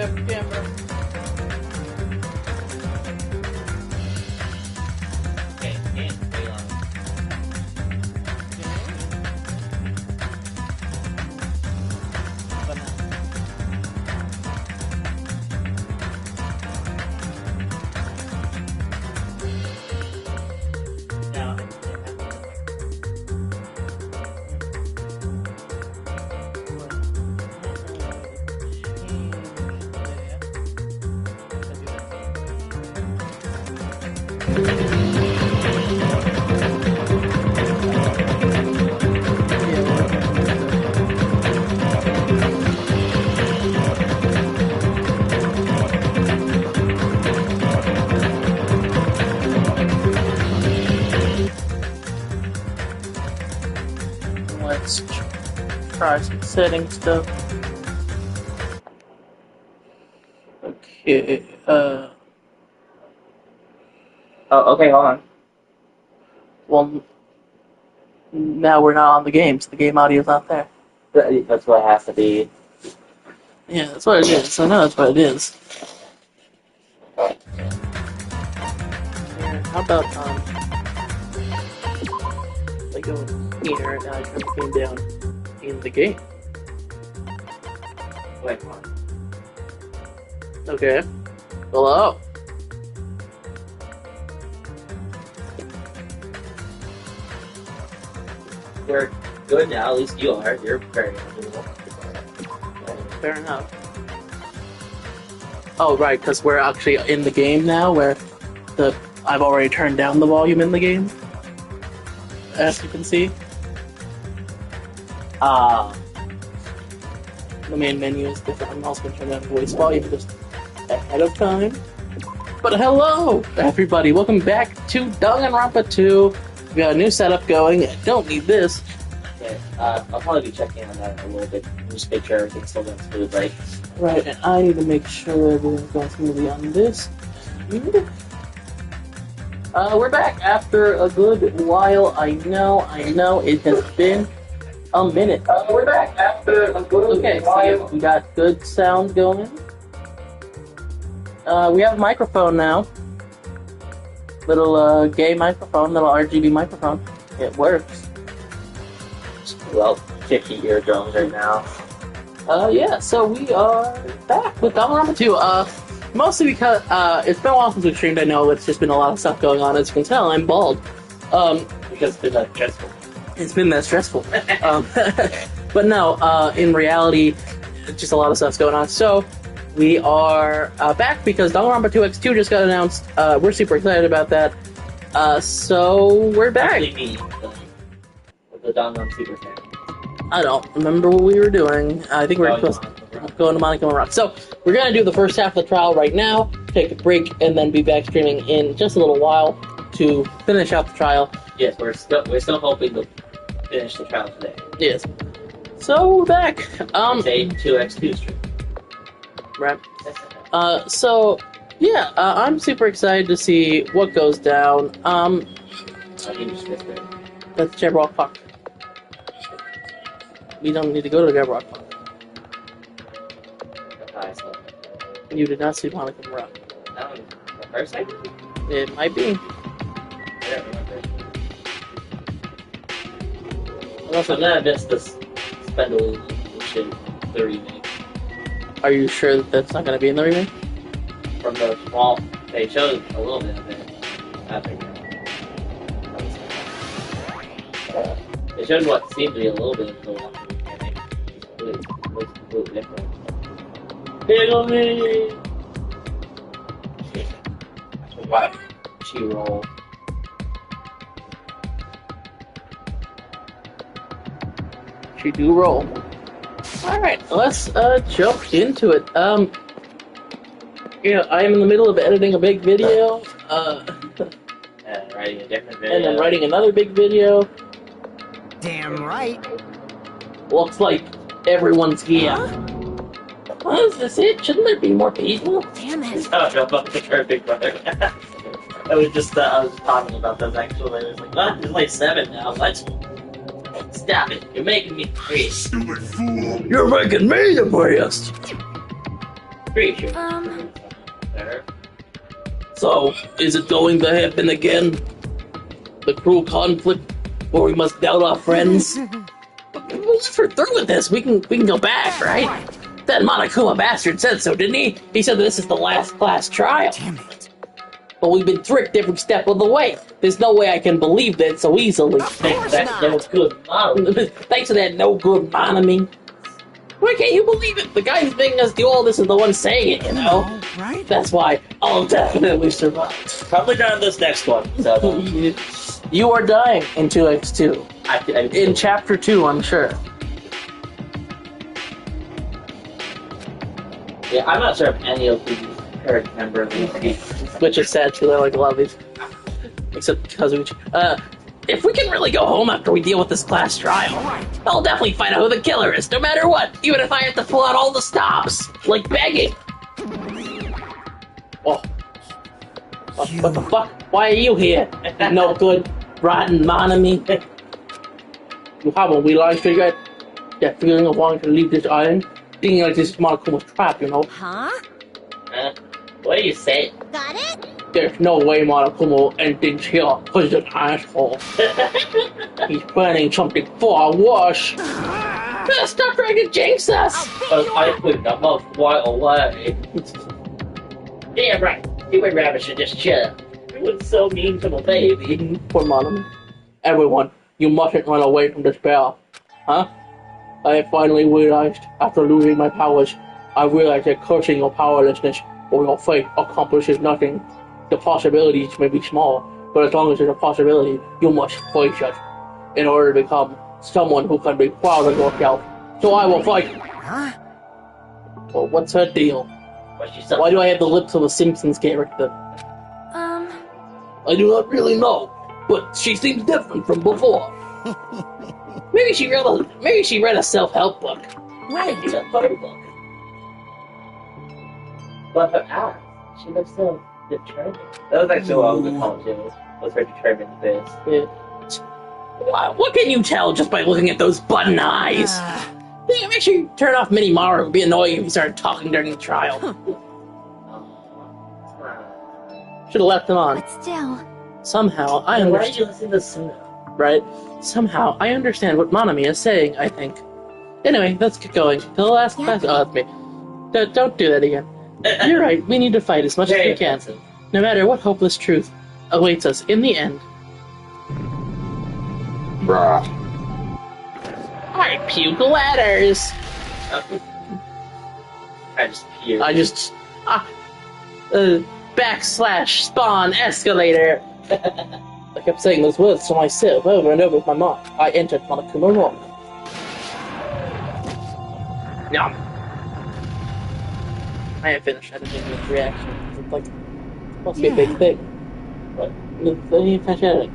camera. Okay, and wait on. Now, Let's try some setting stuff. Okay, oh, okay, hold on. well, now we're not on the game, so the game audio's not there. That's what it has to be. Yeah, that's what it is. I know that's what it is. Here, how about, I go here and I turn the game down in the game. Wait, hold on. Okay. Hello. We're good now, at least you are. You're very cool. Fair enough. Oh, right, because we're actually in the game now, where I've already turned down the volume in the game, as you can see. The main menu is different. I'm also going to turn down voice volume just ahead of time. But hello, everybody! Welcome back to Danganronpa 2. We got a new setup going. I don't need this. Okay, I'll probably be checking on that in a little bit. Just make sure everything's still going smooth, right? Right, and I need to make sure everything's going smoothly on this. We're back after a good while. I know, it has been a minute. We're back after a good while. So we got good sound going. We have a microphone now. Little gay microphone, little RGB microphone. It works. Well, 50 eardrums right now. Yeah, so we are back with Danganronpa 2. Mostly because it's been a while since we've streamed. I know it's just been a lot of stuff going on. As you can tell, I'm bald. Because it's been that stressful. It's been that stressful. But no, in reality, just a lot of stuff's going on. So we are back because Danganronpa 2X2 just got announced. We're super excited about that. So we're back. Actually, me, the Danganronpa Super Fan. I don't remember what we were doing. I think we were supposed to go into Monica Rock. So we're gonna do the first half of the trial right now, take a break, and then be back streaming in just a little while to finish out the trial. Yes, we're still hoping to finish the trial today. Yes. So we're back. Say 2x2 stream. Right. So yeah, I'm super excited to see what goes down. I think you just missed it. That's Jabberwock Park. We don't need to go to Jabberwock Park. You did not see Monica Rock. That was the first time? It might be. I don't remember. Also, I'm gonna miss this Spindle shit, the remake. are you sure that that's not going to be in the remake? From the small, they showed a little bit of it. I think. They showed what seemed to be a little bit of the one from the beginning. It looks completely different. Tickle me! What? She roll. She do roll. Alright, let's jump into it. Yeah, I am in the middle of editing a big video, And writing a different video. and then writing another big video. Damn right. Looks like everyone's here. What is this it? Shouldn't there be more people? Damn it. I don't know about the third Big Brother. I was just talking about those actually. I was like, what? There's like 7 now. What? Stop it. You're making me crazy. You're making me the priest! Pretty sure. There. So, is it going to happen again? The cruel conflict where we must doubt our friends? If we're through with this, we can go back, right? That Monokuma bastard said so, didn't he? He said this is the last class trial. Damn it. But we've been tricked every step of the way. There's no way I can believe that so easily. That was good model. Thanks to that no good Monami. Why can't you believe it? The guy who's making us do all this is the one saying it, you know? Right? That's why I'll definitely survive. Probably not in this next one. So, You are dying in 2x2. In chapter 2, I'm sure. yeah, I'm not sure if any of these are remember these. Which is sad, because I like a lot of these. Except Kazuichi. If we can really go home after we deal with this class trial, I'll definitely find out who the killer is, no matter what, even if I have to pull out all the stops, like begging. Oh. What the fuck? Why are you here? No good, rotten Monami. You haven't realized it yet? That feeling of wanting to leave this island? Thinking like this is Monokuma's trap, you know? Huh? What do you say? Got it? There's no way Monokuma will end things here, because he's an asshole. He's planning something far worse. Stop trying to jinx us! I think I'm a while away. Damn right. You and Rabbit should just chill. You were so mean to my baby. Poor Monami. Everyone, you mustn't run away from despair. Huh? I have finally realized, after losing my powers, I realized that cursing your powerlessness or your fate accomplishes nothing. The possibilities may be small, but as long as there's a possibility, you must face it in order to become someone who can be proud of yourself. So I will fight. Huh? Well, what's her deal? Why do I have the lips of a Simpsons character? I do not really know, but she seems different from before. Maybe she read a self-help book. Right. She's a photo book. But her eyes, she looks so determined. That was actually what I was calling too. Was her determined face. Yeah. Wow, what can you tell just by looking at those button eyes? Yeah, make sure you turn off Minimaru. It would be annoying if you started talking during the trial. Should have left them on. But still. Somehow, I Why did understand. you listen to Suna? Right? Somehow, I understand what Monami is saying, I think. Anyway, let's get going. To the last class. Oh, that's me. Don't do that again. You're right, we need to fight as much as we can. No matter what hopeless truth awaits us in the end. Bruh. I puke ladders! I just peered. Backslash spawn escalator! I kept saying those words to myself over and over with my mind. I entered Monokuma Rock. Yum. I ain't finished. I didn't make this reaction. It's like, supposed to be a big thing. But, I didn't finish editing.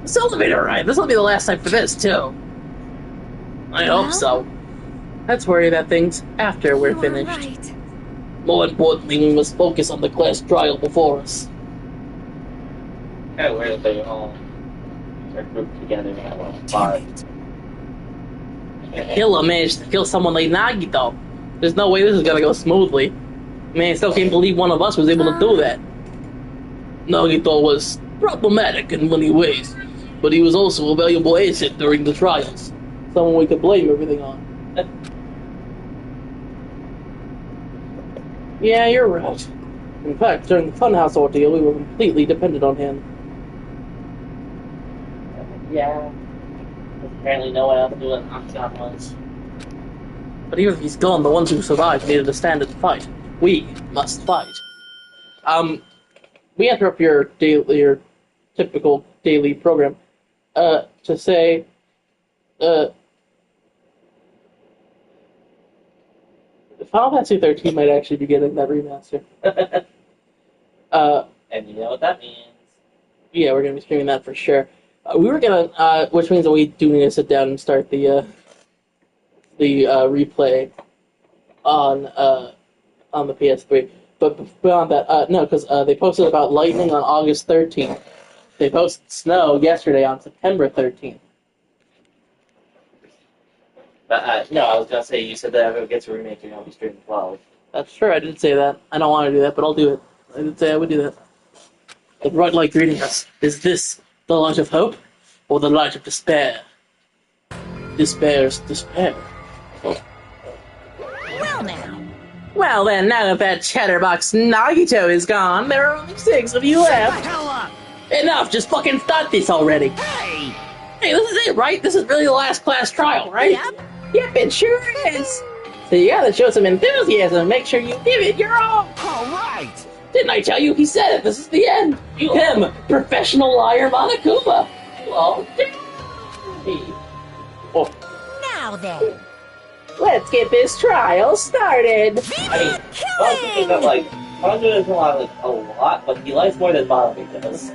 This elevator ride! This will be the last time for this, too. I hope so. Let's worry about things after we're finished. Right. More importantly, we must focus on the class trial before us. Kind of weird that they all are grouped together in that one spot. Killer managed to kill someone like Nagito. There's no way this is gonna go smoothly. Man, I still can't believe one of us was able to do that. Nagito was problematic in many ways, but he was also a valuable asset during the trials. Someone we could blame everything on. Yeah, you're right. In fact, during the Funhouse ordeal, we were completely dependent on him. Yeah. Apparently no one else knew what Octagon was. But even if he's gone, the ones who survived needed to stand and fight. We must fight. We interrupt your typical daily program, to say, Final Fantasy 13 might actually be getting that remaster. And you know what that means. Yeah, we're gonna be streaming that for sure. We were gonna, which means that we do need to sit down and start the replay on the PS3. But beyond that, no, because they posted about lightning on August 13th. They posted snow yesterday on September 13th. But no, I was gonna say you said that if it gets a remake, you're gonna be streaming 12. That's true, I did say that. I don't want to do that, but I'll do it. I did say I would do that. The bright light greeting us. Is this the light of hope, or the light of despair? Despair's despair. Oh. Well now. Well then, now that that chatterbox Nagito is gone, there are only 6 of you Shut the left. hell up! Enough, just fucking start this already. Hey! Hey, this is it, right? This is really the last class trial, right? Yep. Yep, it sure is. So you gotta show some enthusiasm and make sure you give it your all. All right. Didn't I tell you? He said it. This is the end. Him, professional liar Monokuma. Well, oh, Now then. let's get this trial started. I mean, Bobby got like, Bobby doesn't like a lot, but he likes more than Bobby does.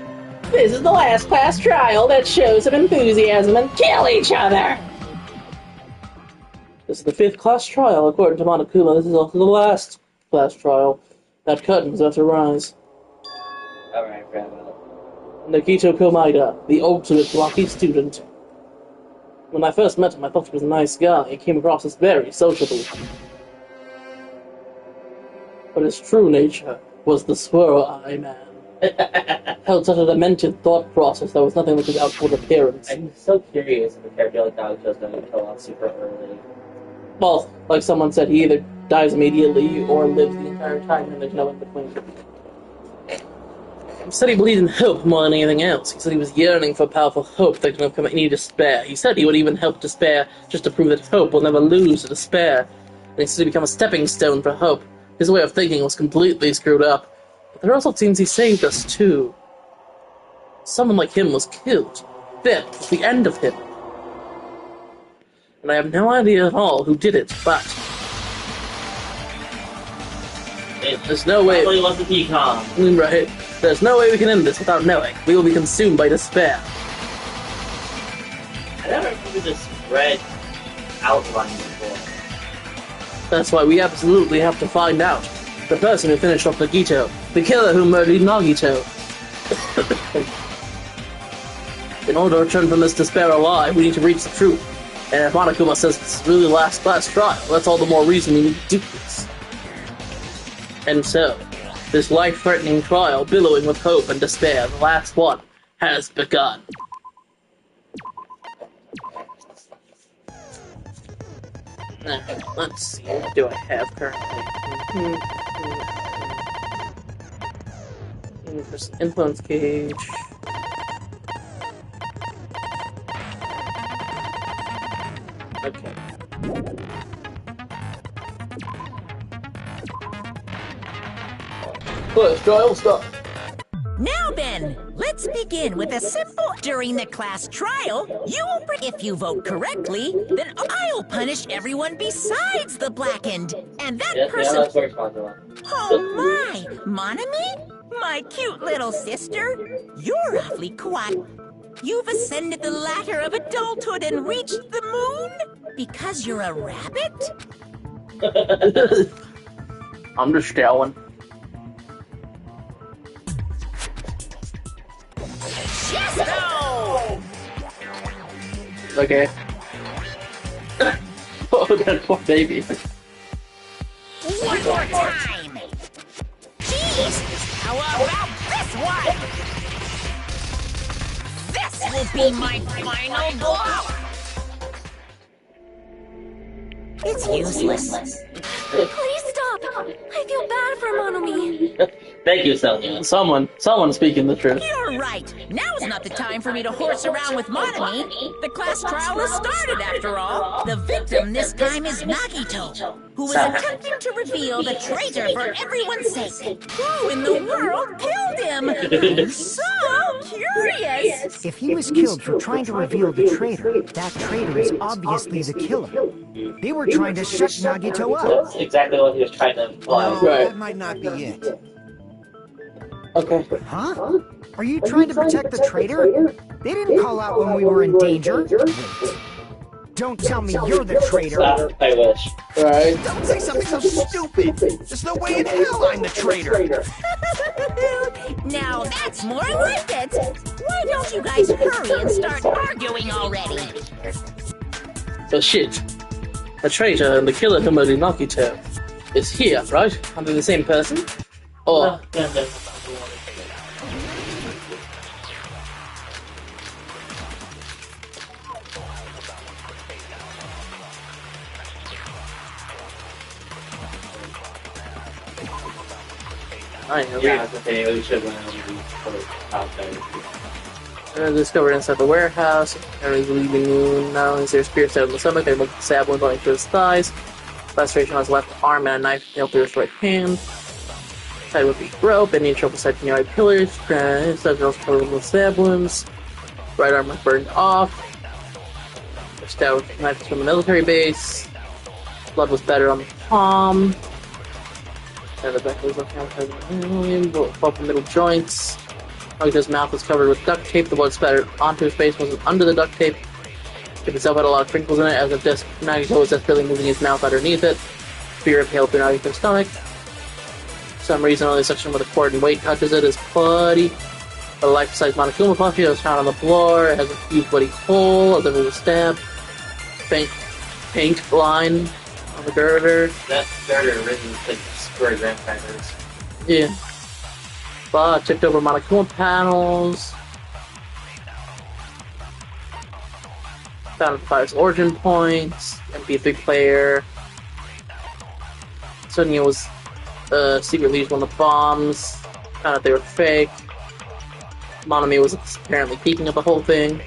This is the last class trial that shows some enthusiasm and kill each other. This is the 5th class trial, according to Monokuma. This is also the last class trial. That curtain's about to rise. Alright, grab it. Nagito Komaida, the ultimate blocky student. When I first met him, I thought he was a nice guy. He came across as very sociable. But his true nature was the swirl-eye man. Held such a demented thought process that was nothing like his outward appearance. I'm so curious if a character like Naruto's gonna kill off super early. Well, like someone said, he either dies immediately or lives the entire time and there's no in between. He said he believed in hope more than anything else. He said he was yearning for powerful hope that could overcome any despair. He said he would even help despair just to prove that hope will never lose to despair. And he said to become a stepping stone for hope. His way of thinking was completely screwed up. But there also seems he saved us too. Someone like him was killed. That was the end of him. And I have no idea at all who did it, but there's no way. Probably wasn't Econ. Right. There's no way we can end this without knowing. We will be consumed by despair. I never remember this red outline before. That's why we absolutely have to find out. The person who finished off Nagito. The killer who murdered Nagito. In order to return from this despair alive, we need to reach the truth. And if Monokuma says this is really the last class trial, that's all the more reason we need to do this. And so, this life-threatening trial, billowing with hope and despair, the last one, has begun. Now, let's see, what do I have currently? Influence gauge. Okay. Class trial start. Now then, let's begin with a simple. During the class trial, you will. If you vote correctly, then I'll punish everyone besides the blackened, and that Yeah, person. that's where it's going to. Oh my, Monami, my cute little sister, you're awfully quiet. You've ascended the ladder of adulthood and reached the moon because you're a rabbit. I'm just telling. Chesto! Okay. Oh, that poor baby. One more time! Jeez! How about this one? This will be my final blow! It's useless. Please stop! I feel bad for Monomi. Thank you, Sonia. Someone's speaking the truth. You're right. Now's not the time for me to horse around with Monami. The class trial has started, after all. The victim this time is Nagito, who is attempting to reveal the traitor for everyone's sake. Who in the world killed him? I'm so curious. If he was killed for trying to reveal the traitor, that traitor is obviously the killer. They were trying to shut Nagito up. That's exactly what he was trying to imply. No, Right. that might not be it. Okay. Huh? Are you trying to protect the traitor? They didn't call out when we were in danger. Wait. Don't tell me you're the traitor. I wish. Right. Don't say something so stupid! There's no way in hell I'm the traitor! Now that's more like it. Why don't you guys hurry and start arguing already? So shit. The traitor and the killer who murdered Nagito is here, right? Under the same person? Or... I know. Yeah, okay, we should went outside. Discovered inside the warehouse. Henry's leaving. Not only is there a spear set on the stomach, they look at the stab wound going through his thighs. Laceration on his left arm and a knife nailed through his right hand. Tied with a rope, and he trouble side nearby pillars. Side girls covered with stab wounds. Right arm was burned off. Stabbed with knife from the military base. Blood was better on the palm. And the back was looking out both the middle joints. Nagito's mouth was covered with duct tape. The blood spattered onto his face, wasn't under the duct tape. It itself had a lot of crinkles in it, as if Nagito was desperately moving his mouth underneath it. Spear impaled through Nagito's stomach. For some reason, only the section where the cord and weight touches it is bloody. A life-size Monokuma plushie was found on the floor. It has a huge bloody hole, as if it was stabbed. Paint line on the girder. That girder written like square vampires. Yeah. Checked over Monokuma panels. Found Fire's origin points. MP3 player. Sonya was secretly used one of the bombs. Found out they were fake. Monami was apparently peeking at the whole thing.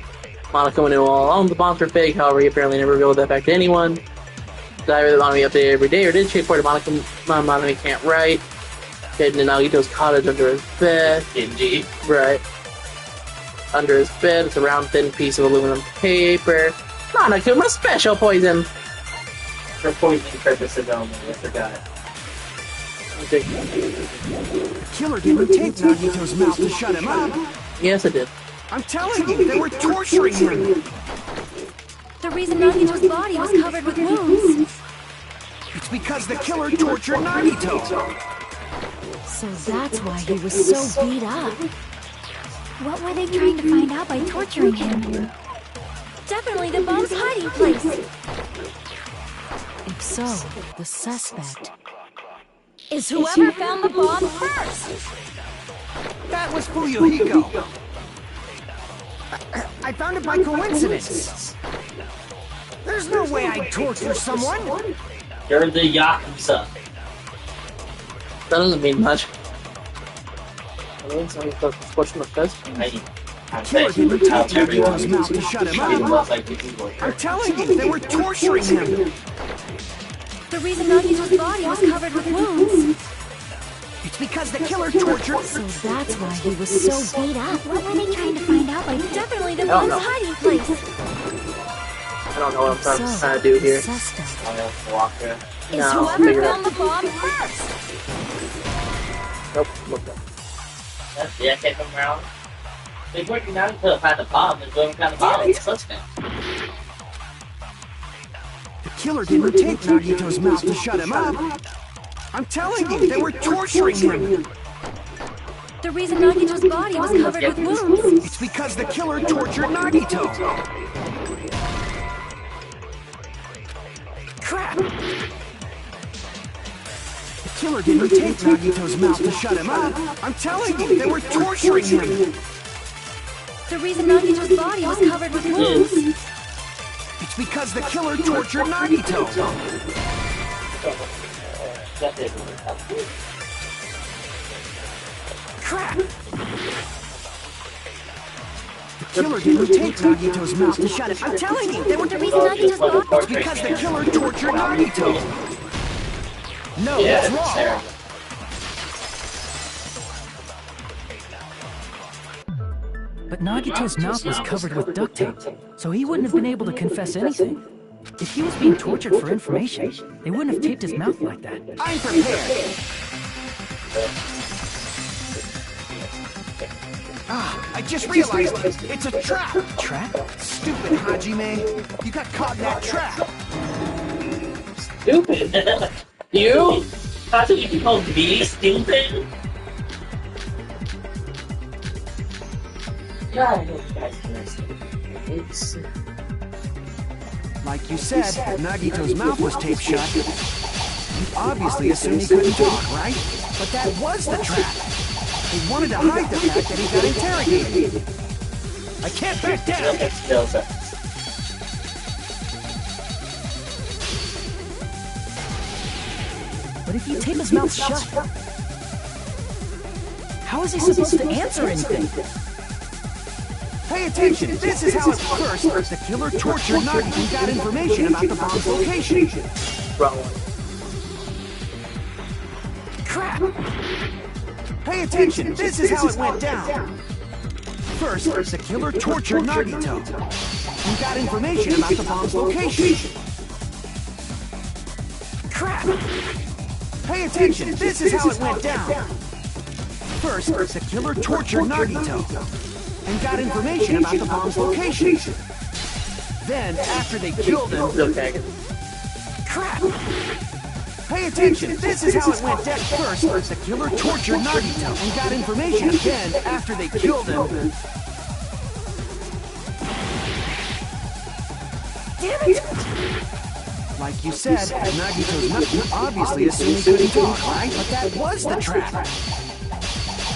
Monokuma knew all along the bombs were fake, however, he apparently never revealed that back to anyone. Diary that Monami updated every day, or did straightforward Monami can't write. Hidden in Nagito's cottage under his bed. Dingy. Right. Under his bed is a round thin piece of aluminum paper. Monokuma special poison! For poisoning purposes only, I forgot. The killer didn't tape Nagito's mouth to shut him up. Yes, it did. I'm telling you, they were torturing him. The reason Nagito's body was covered with wounds. It's because the killer tortured Nagito. So that's why he was so beat up. What were they trying to find out by torturing him? Definitely the bomb's hiding place. If so, the suspect is whoever found the bomb first. That was Fuyuhiko. I found it by coincidence. There's no way I'd torture someone. You're the Yakuza. That doesn't mean much. I'm Killer didn't tape Nagito's mouth to shut him up. I'm telling you, they were torturing him. The reason Nagito's body was covered with wounds. It's because the killer tortured. So that's why he was so beat up. What were they trying to find out by definitely the bomb's hiding place? I don't know what I'm trying to do here. Walker. Is No, whoever figure it found the bomb first. Nope, look up. That's the I come around. They're working down until find the bomb. They're going to find the bomb. It's suspect. The killer didn't tape Nagito's mouth to shut him up. I'm telling you, they were torturing him. The reason Nagito's body was covered with wounds. It's because the killer tortured Nagito. Crap! The killer didn't tape Nagito's mouth to shut him up. I'm telling you, they were torturing him. The reason Nagito's body was covered with wounds. It's because the killer tortured Nagito. Crap! The killer didn't tape Nagito's mouth to shut him. I'm telling you, they were The reason Nagito's body It's because the killer tortured Nagito. No, that's wrong. But Nagito's mouth was covered with duct tape, so he wouldn't have been able to confess anything. If he was being tortured for information, they wouldn't have taped his mouth like that. I'm prepared. Ah, I just realized it's a trap. Trap? Stupid Hajime. You got caught in that trap. Stupid. You? That's what you call me stupid? God, I hate you guys for this. Like you said, Nagito's mouth was taped shut. You obviously assumed he couldn't talk, right? But that was the trap. He wanted to hide the fact that he got interrogated. I can't back down! But if you tape his mouth shut, how is he supposed to answer anything? Pay attention! This is how it first. The killer tortured Nagito and got information about the bomb's location. Crap! Pay attention! This is how it went down. First, the killer tortured Nagito and got information about the bomb's location. Crap! Pay attention! This is how it went down. First, the killer tortured Nagito and got information about the bomb's location. Then, after they killed him... Crap! Pay attention! This is how it went down. First, the killer tortured Nagito and got information. Then, after they killed him... Damn it! Like you said, Nagito's mouth obviously assumed he couldn't talk, right? But that was the trap.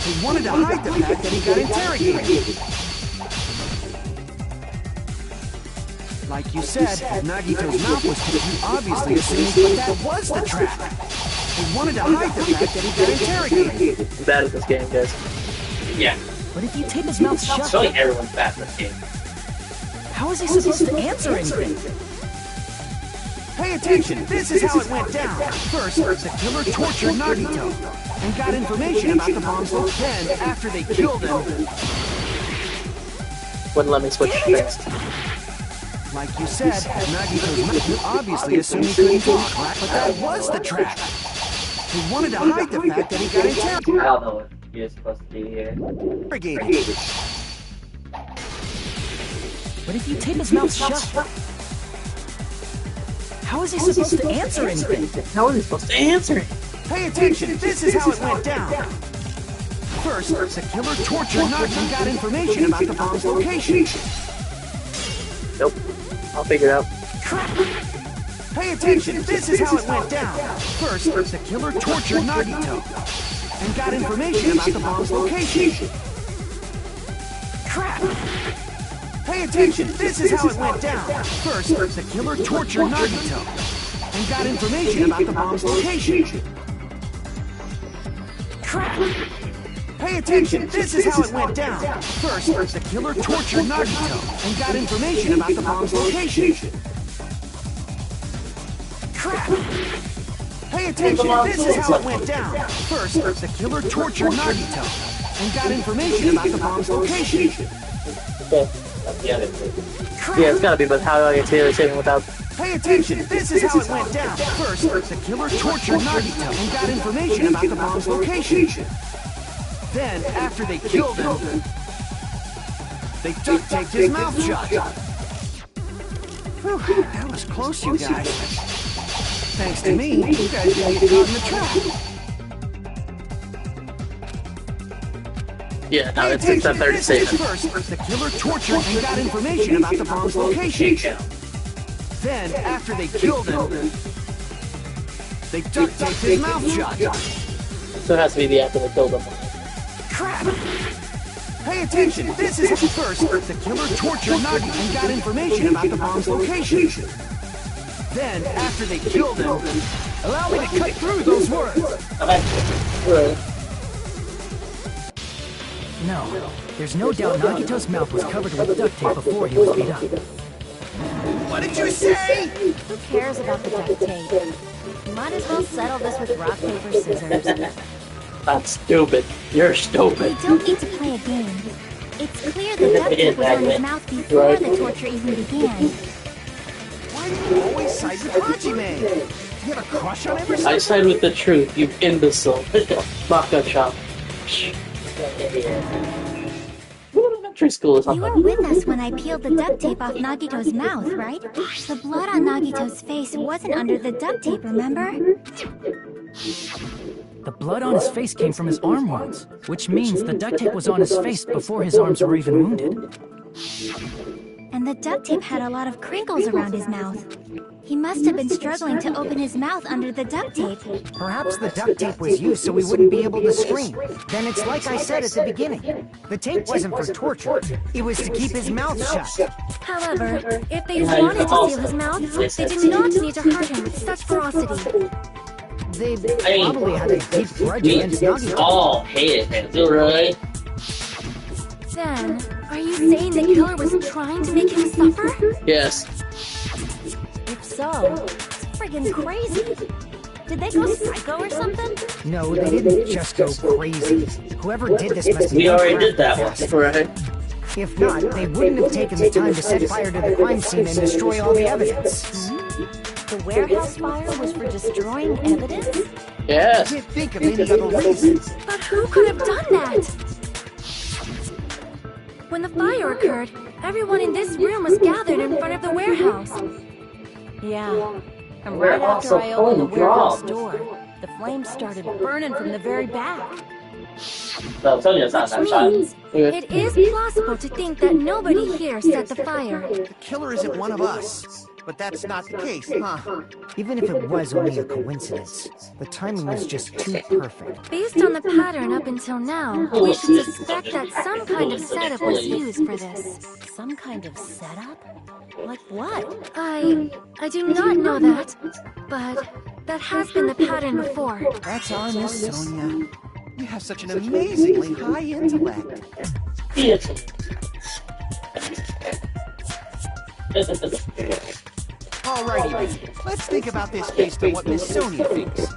He wanted to hide the fact that he got interrogated. Like you said, Nagito's mouth was taped. You obviously assumed, but that was the trap. He wanted to hide the fact that he got interrogated. I'm bad at this game, guys. Yeah. But if you tape his mouth I shut, feel like everyone's bad at this game. how is he supposed to answer anything? Pay attention! This is how it went down. First, the killer tortured Nagito and got information about the bomb's location. Then, after they killed him... Wouldn't let me switch things. Like you said, Nagito's mouth obviously assumed he couldn't talk, right? But that was the trap. He wanted to hide the fact that he got interrogated. I don't know what you're supposed to do here. But if you tape his mouth shut, how is he supposed to answer anything? How are they supposed to answer it? Pay attention! This is how it went down. First, the killer tortured Nagito and got information about the bomb's location. Nope. I'll figure it out. Crap! Pay attention! This is how it went down. First, the killer tortured Nagito and got information about the bomb's location. Crap! Pay attention! This is how it went down. First, the killer tortured Nagito and got information about the bomb's location. Crap! Pay attention! This is how it went down. First, the killer tortured Nagito and got information about the bomb's location. Crap! Pay attention! This is how it went down. First, the killer tortured Nagito and got information about the bomb's location. Okay. Yeah, Yeah, it's gotta be, but how do I get to the other saving without... Pay attention! This is how it went down. First, the killer tortured Nagito and got information about the bomb's location. Then, after they killed him, they duct taped his mouth shut. Whew, that was close, you guys. Thanks to me, you guys didn't get caught in the trap. Yeah, no, it's that third saving. First, the killer tortured and got information about the bomb's location. Then, after they killed him, they duct taped his mouth shut. So it has to be the after they killed him. Crap! Pay attention! This is first. The killer tortured Nagi and got information about the bomb's location. Then, after they killed him, allow me to cut through those words. No, there's no doubt Nagito's mouth was covered with duct tape before he was beat up. What did you say? Who cares about the duct tape? You might as well settle this with rock, paper, scissors. That's stupid. You're stupid. We don't need to play a game. It's clear the duct tape was on his mouth before the torture even began. Why do you always side with Hajime? You have a crush on him or I something? side with the truth, you imbecile. Maka chop. What elementary school is You were with us when I peeled the duct tape off Nagito's mouth, right? The blood on Nagito's face wasn't under the duct tape, remember? The blood on his face came from his arm wounds, which means the duct tape was on his face before his arms were even wounded. And And the duct tape had a lot of crinkles around his mouth. He must have been struggling to open his mouth under the duct tape. Perhaps the duct tape was used so he wouldn't be able to scream. Then it's like I said at the beginning. The tape wasn't for torture. It was to keep his mouth shut. However, if they wanted to seal his mouth, they did not need to hurt him with such ferocity. They probably had a deep grudge against Nagi. All hated him, right? Then, are you saying the killer was trying to make him suffer? Yes. If so, it's friggin' crazy. Did they go psycho or something? No, they didn't just go crazy. Whoever did this must be... We already did that one. Right. If not, they wouldn't have taken the time to set fire to the crime scene and destroy all the evidence. The warehouse fire was for destroying evidence? Yes. I can't think of any other reason. But who could have done that? When the fire occurred, everyone in this room was gathered in front of the warehouse. Yeah, and right after I opened the warehouse door, the flames started burning from the very back. Which means it is plausible to think that nobody here set the fire. The killer isn't one of us. But that's not the case, huh? Even if it was only a coincidence, the timing was just too perfect. Based on the pattern up until now, we should suspect that some kind of setup was used for this. Some kind of setup? Like what? I do not know that, but that has been the pattern before. That's our Miss Sonia. You have such an amazingly high intellect. Alrighty then, let's think about this based on what Miss Sonia thinks.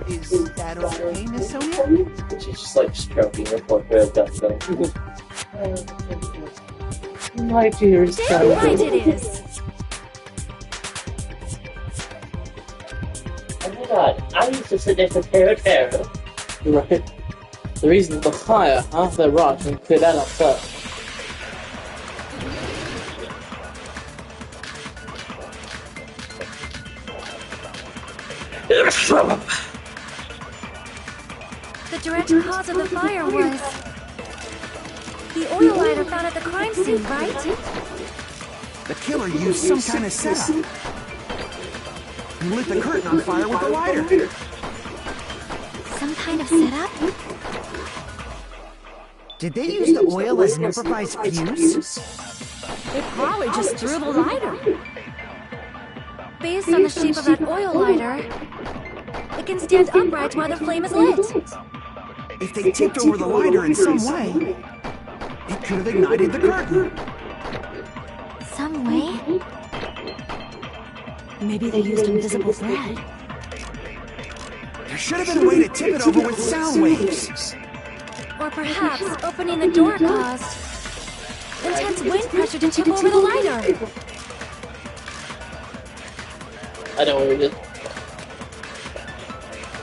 Is that okay, Miss Sonia? She's just like stroking her poor dust. My dear Damn right it is! Oh my god, I used to sit next to Taro. Right. The reason for the fire, huh? The rock, and clear that up first. The direct cause of the fire was the oil lighter found at the crime scene, right? The killer used some kind of setup. He lit the curtain on fire with the lighter. Some kind of setup? Did they use the oil as an improvised fuse? They probably just threw the lighter. Based on the shape of that oil lighter, it can stand upright while the flame is lit. If they tipped over the lighter in some way, it could have ignited the curtain. Some way? Maybe they used invisible thread. There should have been a way to tip it over with sound waves. Or perhaps opening the door caused intense wind pressure to tip over the lighter. I know what we did.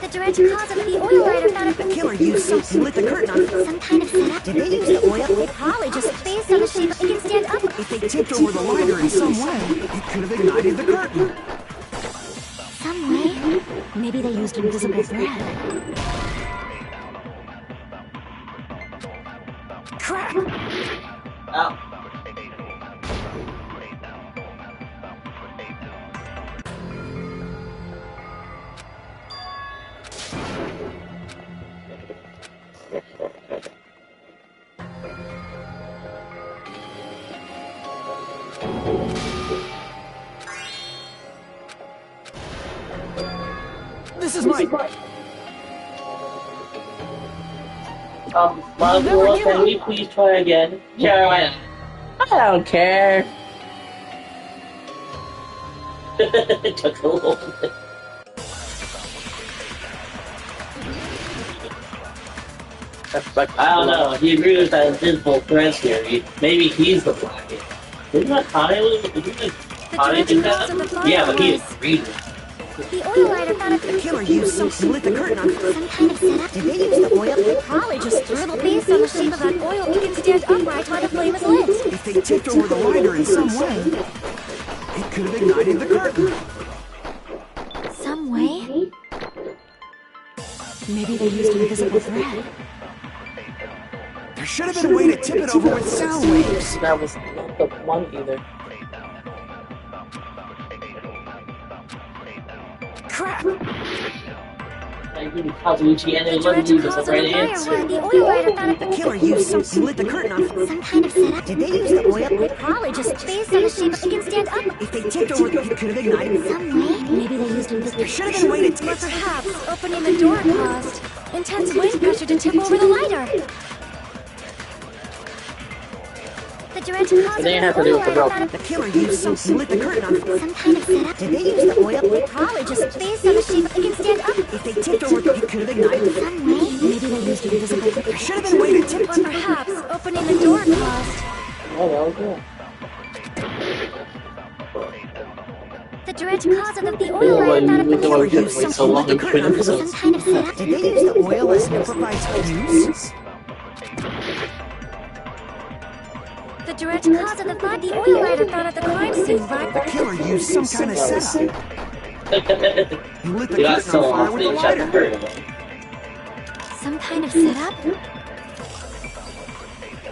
The direct cause of the oil lighter found at The killer used something lit the curtain on. some kind of setup. Did they use the oil? They probably just based on the shape it can stand up. If they tipped over the lighter in some way, it could have ignited the curtain. Some way? Maybe they used invisible thread. Crap! Ow. This is mine! Marvel, can we please try again? Carolina. I don't care. It took a little bit. I don't know. He agreed with that invisible thread theory. Maybe he's the black. Isn't that Connie? Connie did that? Yeah, but he agreed with it. The oil lighter found at The killer used something lit the curtain on. some kind of setup. Did they use the oil? They probably just threw the based on the shape of that oil. It can stand upright while the flame is lit. If they tipped over the lighter in some way, it could have ignited the curtain. Some way? Maybe they used invisible thread. There should have been a way to tip it over with sound waves. That was not the one either. Kazuichi, and it wasn't even the right answer. The oil lighter thought The killer used something, lit the curtain on fire. some kind of setup. Did they use the oil? They probably just based on the shape it can stand up. If they tipped over, it could have ignited. Some way. Maybe they used There invisible. should have been a way to Or tip. perhaps opening the door caused intense wind pressure to tip over the lighter. The direct cause of They have the to do oil with the lighter rope. thought The killer used something, lit the curtain on fire. some kind of setup. Did they use the oil? They probably just based on the shape it can stand up. If they tipped over, it could have ignited. Some way. Maybe they used invisible. There should have been a way to tip. Or perhaps opening the door caused Oh, that was good. the direct cause of the oil lighter thought We of know it took like so long in between some episodes. kind of setup. Did they use the oil as an improvised fuse? The direct cause of the oil lighter found at the crime scene, The right? killer used some kind of setup. He lit the You got curtain so on fire off with the the chapter lighter. curtain. Some kind of setup?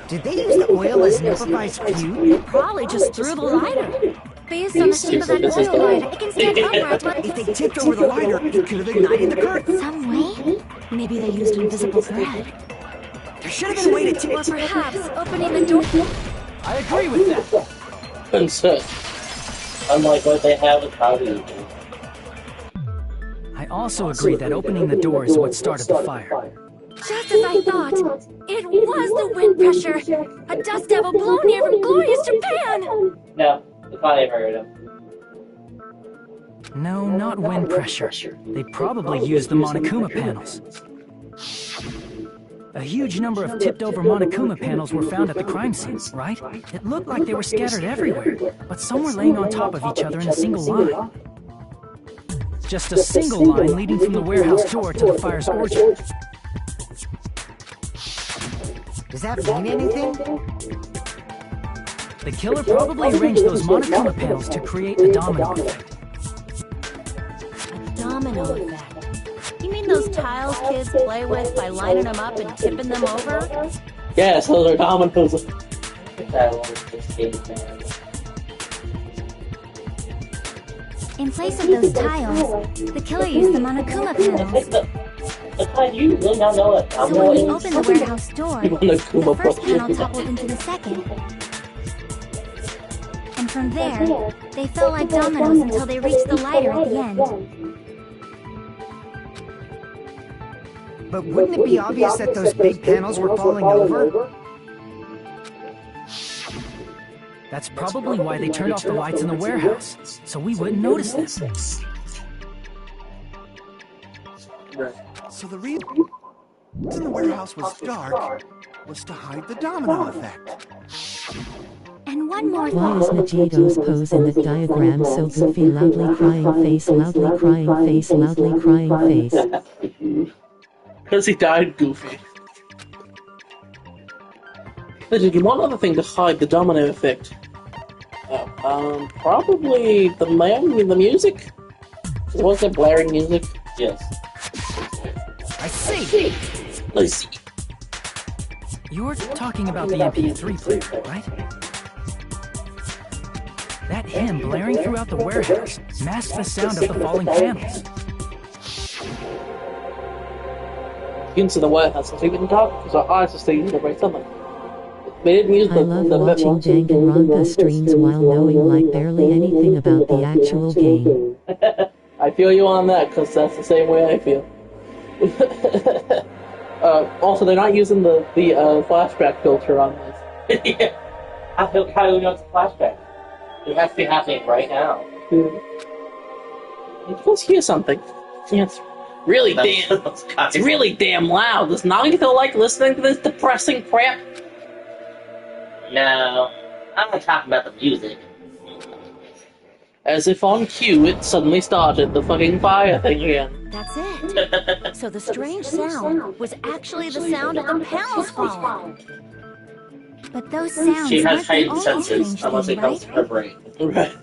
Did they use the oil as an improvised fuse? Probably just threw the lighter. Based on the shape of that This is oil the- lighter, it can stand upright, but If they tipped over the lighter, it could have ignited the curtain. some way? Maybe they used invisible thread. There should have been a way to Or tip. perhaps opening the door. I agree with that. Concern. Unlike what they have with Kazuichi. I also agree that opening the door is what started the fire. Just as I thought, it was the wind pressure. A dust devil blown here from glorious Japan. No, they probably heard him. No, not wind pressure. They probably used the Monokuma panels. A huge number of tipped-over Monokuma panels were found at the crime scene, right? It looked like they were scattered everywhere, but some were laying on top of each other in a single line. Just a single line leading from the warehouse door to the fire's origin. Does that mean anything? The killer probably arranged those Monokuma panels to create a domino effect. A domino effect. You mean those tiles kids play with by lining them up and tipping them over? Yes, those are dominoes. That was just caveman. In place of those tiles, the killer used the Monokuma panels. That's how you really not know it. So when he opened the warehouse door, the Monokuma first panel panels. toppled into the second. And from there, they fell like dominoes until they reached the lighter at the end. But wouldn't it be obvious that those big panels were falling over? That's probably why they turned off the lights in the warehouse, so we wouldn't notice them. So the reason the warehouse was dark was to hide the domino effect. And one more Why thing. is Vegeto's pose in the diagram so goofy? Loudly crying face, loudly crying face, loudly crying face. Because he died goofy. There's one other thing to hide the domino effect. Probably the music? Was it blaring music? Yes. I see! I see. You're talking about the MP3 player, right? That hymn blaring throughout the warehouse masked the sound of the falling panels. Into the warehouse, so we didn't talk because our eyes are staying in the right something. They didn't use I the love the watching Danganronpa streams while knowing like barely anything about the actual game. I feel you on that because that's the same way I feel. Also, they're not using the flashback filter on this. Yeah. How do we know it's a flashback? It has to be happening right now. Let's hear something. Yeah, it's really damn. It's really damn loud. Does Nagito like listening to this depressing crap? No. I'm not talking about the music. As if on cue, it suddenly started the fucking fire thing again. That's it. So the strange sound was actually the sound of the panels falling. But those sounds She has aren't the heightened only senses strange unless thing, it comes right? from her brain. Right.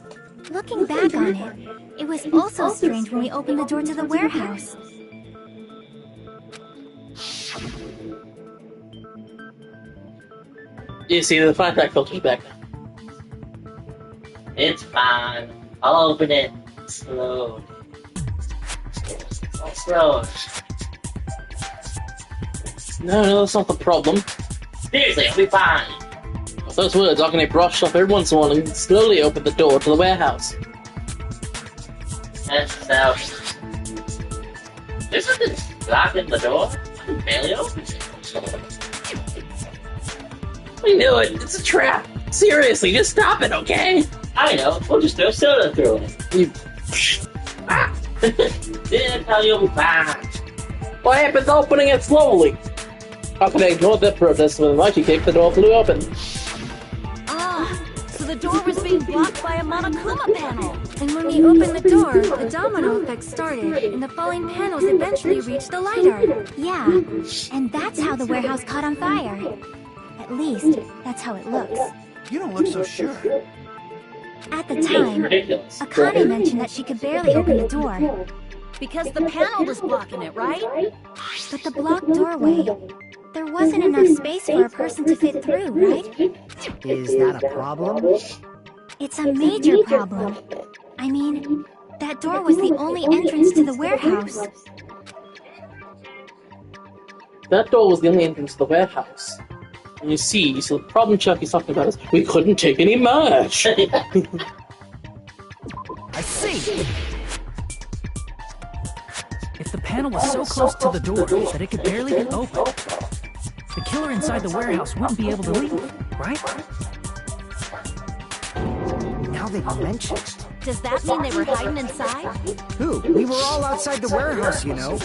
Looking back on it, it was also strange when we opened the door to the warehouse. You see, the flashback filter's back now. It's fine. I'll open it slowly. Slow. No, that's not the problem. Seriously, I'll be fine. With those words, Akane brushed off everyone's warning and slowly opened the door to the warehouse. And so... Isn't it locking the door? Barely opens it. We knew it! It's a trap! Seriously, just stop it, okay? I know, we'll just throw soda through it. You... Didn't tell you we'll be fine. What happens opening it slowly? Akane ignored that protest with a mighty kick, the door flew open. Ah, so the door was being blocked by a Monokuma panel. And when we opened the door, the domino effect started, and the falling panels eventually reached the lighter. Yeah, and that's how the warehouse caught on fire. At least, that's how it looks. You don't look so sure. At the time, Ridiculous. Akane mentioned that she could barely open the door. Because the panel was blocking it, right? But the blocked doorway, there wasn't enough space for a person to fit through, right? Is that a problem? It's a major problem. I mean, that door was the only entrance to the warehouse. That door was the only entrance to the warehouse. And you see, so the problem Chucky's talking about is we couldn't take any merch. I see! If the panel was so close to the door that it could barely be opened, the killer inside the warehouse wouldn't be able to leave, right? Now that you mention it. Does that mean they were hiding inside? Who? We were all outside the warehouse, you know.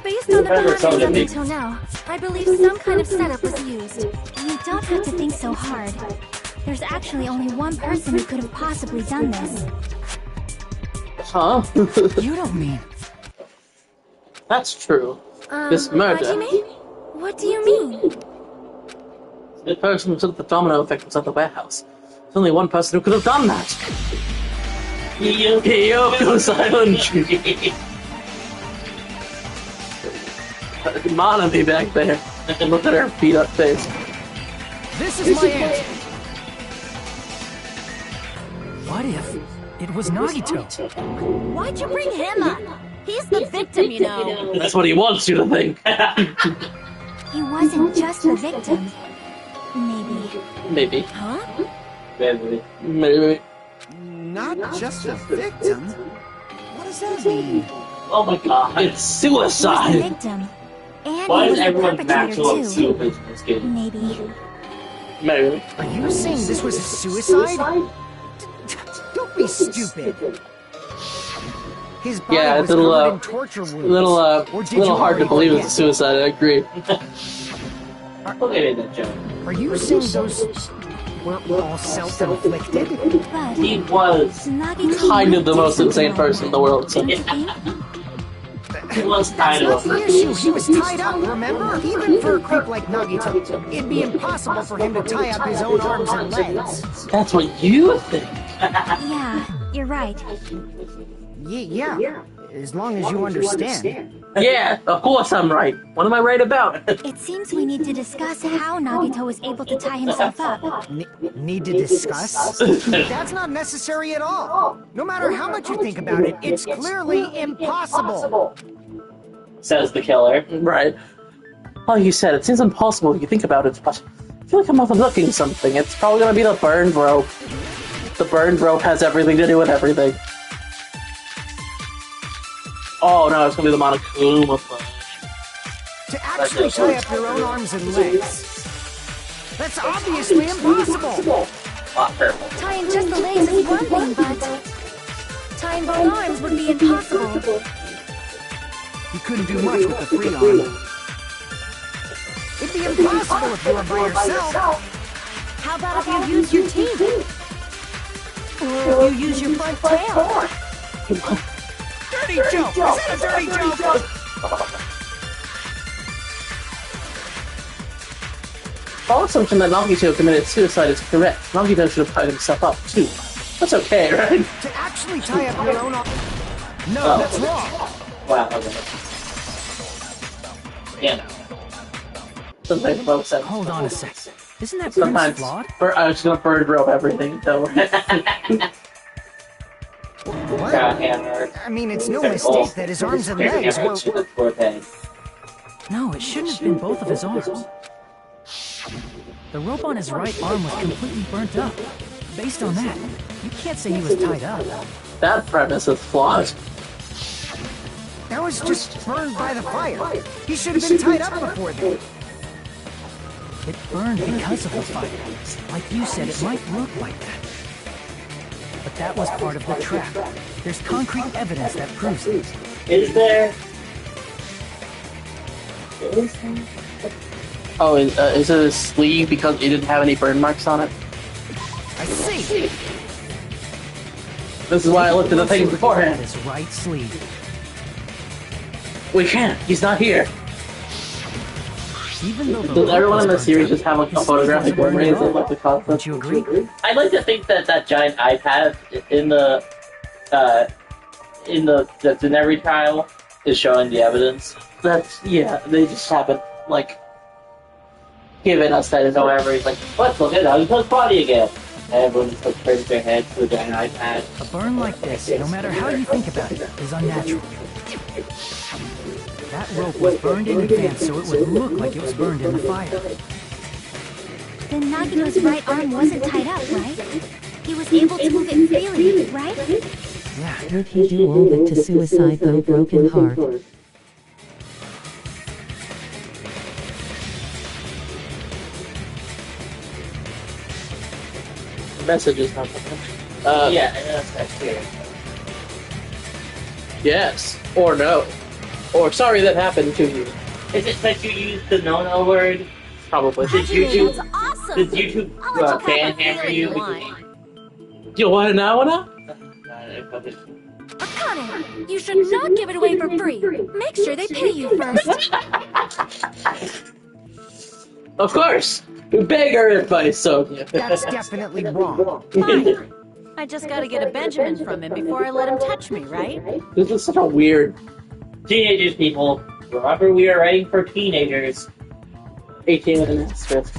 Based on the patterns up until now, I believe some kind of setup was used. You don't have to think so hard. There's actually only one person who could have possibly done this. Huh? You don't mean... That's true. This murder. Hajime? What do you mean? The person who took the domino effect was at the warehouse. There's only one person who could have done that. Kyoko silent. Monami back there. And look at her beat up face. This is my answer! What if it was Nagito? Why'd you bring him up? He's the victim, you know. That's what he wants you to think. He wasn't just the victim. Maybe. Maybe. Huh? Maybe. Not just a victim? What does that mean? Oh my god. It's He was the suicide. victim. And Why he is was the everyone perpetrator natural on too. stupid in this game? Maybe. Maybe. Are you saying this was a suicide? Don't be stupid. His body Yeah, was it's a little, covered in torture wounds. Or did little you hard to already believe it's a forget? suicide. I agree. Look at that joke. Are you saying those were all self-inflicted? But He was. Nagito Kind of the did most something insane like person in the that, world. So. don't you think? He was kind That's of. not the issue. He was tied up, remember? Even for a creep like Nagito, it'd be impossible for him to tie up his own arms and legs. That's what you think. Yeah, you're right. Yeah, as long as you understand. Yeah, of course I'm right. What am I right about? It seems we need to discuss how Nagito was able to tie himself up. Need to discuss? That's not necessary at all. No matter how much you think about it, it's clearly impossible. Says the killer. Right. Like you said, it seems impossible if you think about it, but I feel like I'm overlooking something. It's probably gonna be the burned rope. The burned rope has everything to do with everything. Oh no, it's gonna be the Monokuma flash. To actually tie up your own arms and legs. That's obviously impossible. Tying just the legs is one thing, but tying both arms would be impossible. You couldn't do much with the free arm. It'd be impossible if you were by yourself. How about if you use your teeth? Or if you use your front tail? Dirty joke! Is that a dirty joke? Our assumption that Nagito committed suicide is correct. Nagito should have tied himself up too. That's okay, right? To actually tie up your own arm. No, that's wrong. Wow, okay. Yeah. Doesn't make no sense. Hold on a sec. Isn't that premise Sometimes flawed? I was just gonna bird rope everything, though. Got hammered. I mean, it's no mistake that his arms and legs were... No, it shouldn't have been both of his arms. The rope on his right arm was completely burnt up. Based on that, you can't say he was tied up. That premise is flawed. That was just burned by the fire. He should have been tied up before then. It burned because of the fire. Like you said, it might look like that. But that was part of the trap. There's concrete evidence that proves it. Is there? Oh, is it a sleeve because it didn't have any burn marks on it? I see. This is why I looked at the things beforehand. His right sleeve. We can't. He's not here. Even though the Does rope everyone was in the burnt series up, just have like a his photographic sleeve wasn't memory? Is burned it at like the concept? Don't you agree? I'd like to think that giant iPad that's in every trial is showing the evidence. Yeah, they just haven't, like, given us that. However, he's like, let's look at Nagito's body again. And everyone just like turns their head to the giant iPad. A burn like this, no matter how you think about it, is unnatural. That rope was burned in advance so it would look like it was burned in the fire. Then Nagito's right arm wasn't tied up, right? He was able to move it freely, right? Yeah, Hurt he do all it to suicide though broken heart. The message is not coming. Yeah, that's clear. Yes. Or no. Or sorry that happened to you. Is it that you used the no-no word? Probably. Did YouTube, That's awesome! did YouTube I'll let you ban have a hammer feeling you? you want. You want it now or not? Akane, you should not give it away for free. Make sure they pay you first. Of course. Beg our advice, Sonia. That's definitely wrong. Fine. I just gotta get a Benjamin from him before I let him touch me, right? This is such a weird Teenagers, people. Remember, we are writing for teenagers. 18 with an asterisk.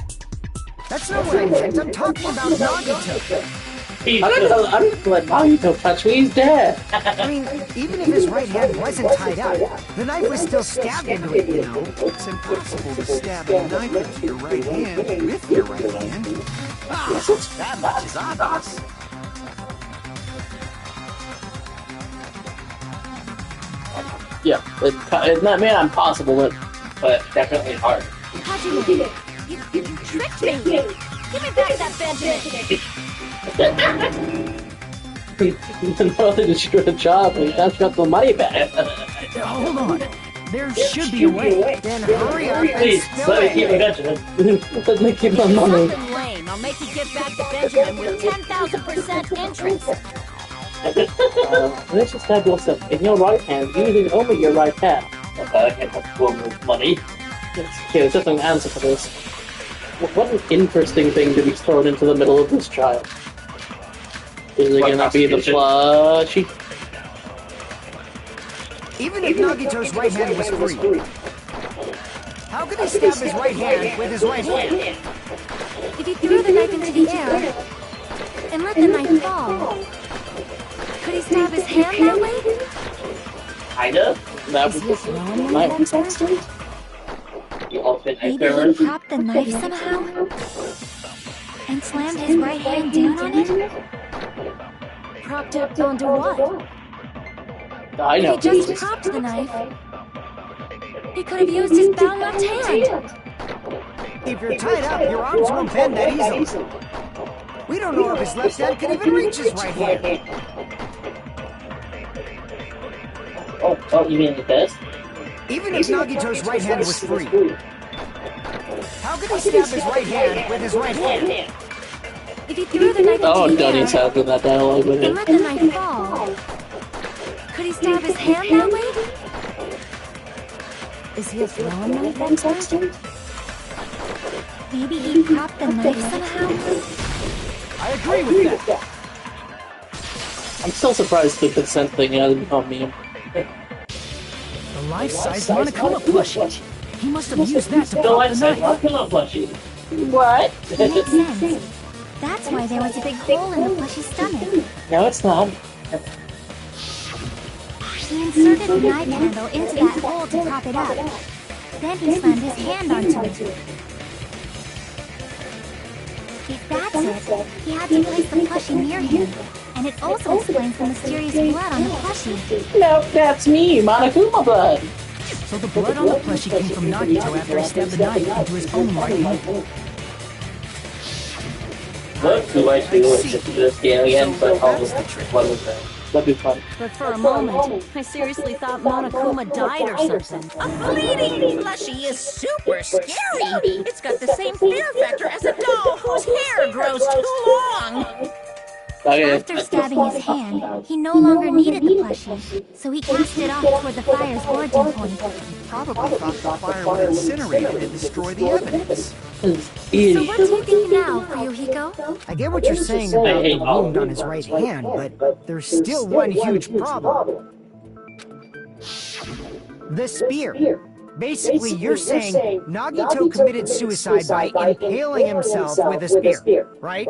That's not what I meant. I'm talking about Nagito. I don't let Nagito touch me, he's dead. I mean, even if his right hand wasn't tied up, the knife was still stabbed into it, you know? It's impossible to stab a knife into your right hand with your right hand. That much is obvious. Yeah, it may not impossible, But definitely hard. Hajime, you tricked me. Give me back that Benjamin. not only did she do a job, but now she got the money back. hold on. There should be a way. Then hurry up and Please, spill let me keep it. a Benjamin. Let me keep my money. Something lame. I'll make you give back the Benjamin with 10,000% interest. Let's just stab yourself in your right hand using only your right hand. Okay, I can't have one with money. Okay, there's just an answer for this. What an interesting thing to be thrown into the middle of this trial. Is it gonna be the plushie? Even if Nagito's right hand was free, how could he stab his right hand with his right hand? If he threw the knife into the air and let the knife fall, could he stab his hand that way? Kinda. That Is was he a throwing my knife expert? The ultimate knife Maybe he throwers. propped the knife somehow and slammed his right hand down on it? Propped it onto what? I know. If he just propped the knife, he could have used his bound left hand. If you're tied up, your arms won't bend that easily. We don't know if his left hand can even reach his right hand. Oh, you mean the best? Even if Nagito's right hand was free, how could he stab his right hand with his right hand? If he threw the knife Oh, into the Dunny's air having that dialogue with and him. let the knife fall, could he stab his hand that way? Is he a throwing knife expert? Maybe he propped the knife somehow? I agree with that. I'm still surprised the consent thing hasn't become meme. The life-size Monokuma plushie. He must have used that to The pop the life-size knife. Monokuma plushie. What? Makes sense. That's why there was a big hole in the plushie's stomach. No, it's not. He inserted the knife handle into that hole to prop it up. Then he slammed his hand onto it. If that's it, he had to place the plushie near him. And it also explains the mysterious blood on the plushie. No, that's me, Monokuma blood. So the blood on the plushie came from Nagito after he stabbed the knife into his own right hand. What do I do with this game again? But all this what was that? That'd be fun. But for a moment, I seriously thought Monokuma died or something. A bleeding plushie is super scary. It's got the same fear factor as a doll whose hair grows too long. Okay. After stabbing his hand, he no longer needed the plushie, so he cast it off toward the fire's origin point. Probably thought the fire would incinerate it and destroy the evidence. So what do you think now, Fuyuhiko? I get what you're saying about the wound on his right hand, but there's still one huge problem. The spear. Basically, you're saying Nagito committed suicide by impaling himself with a spear, right?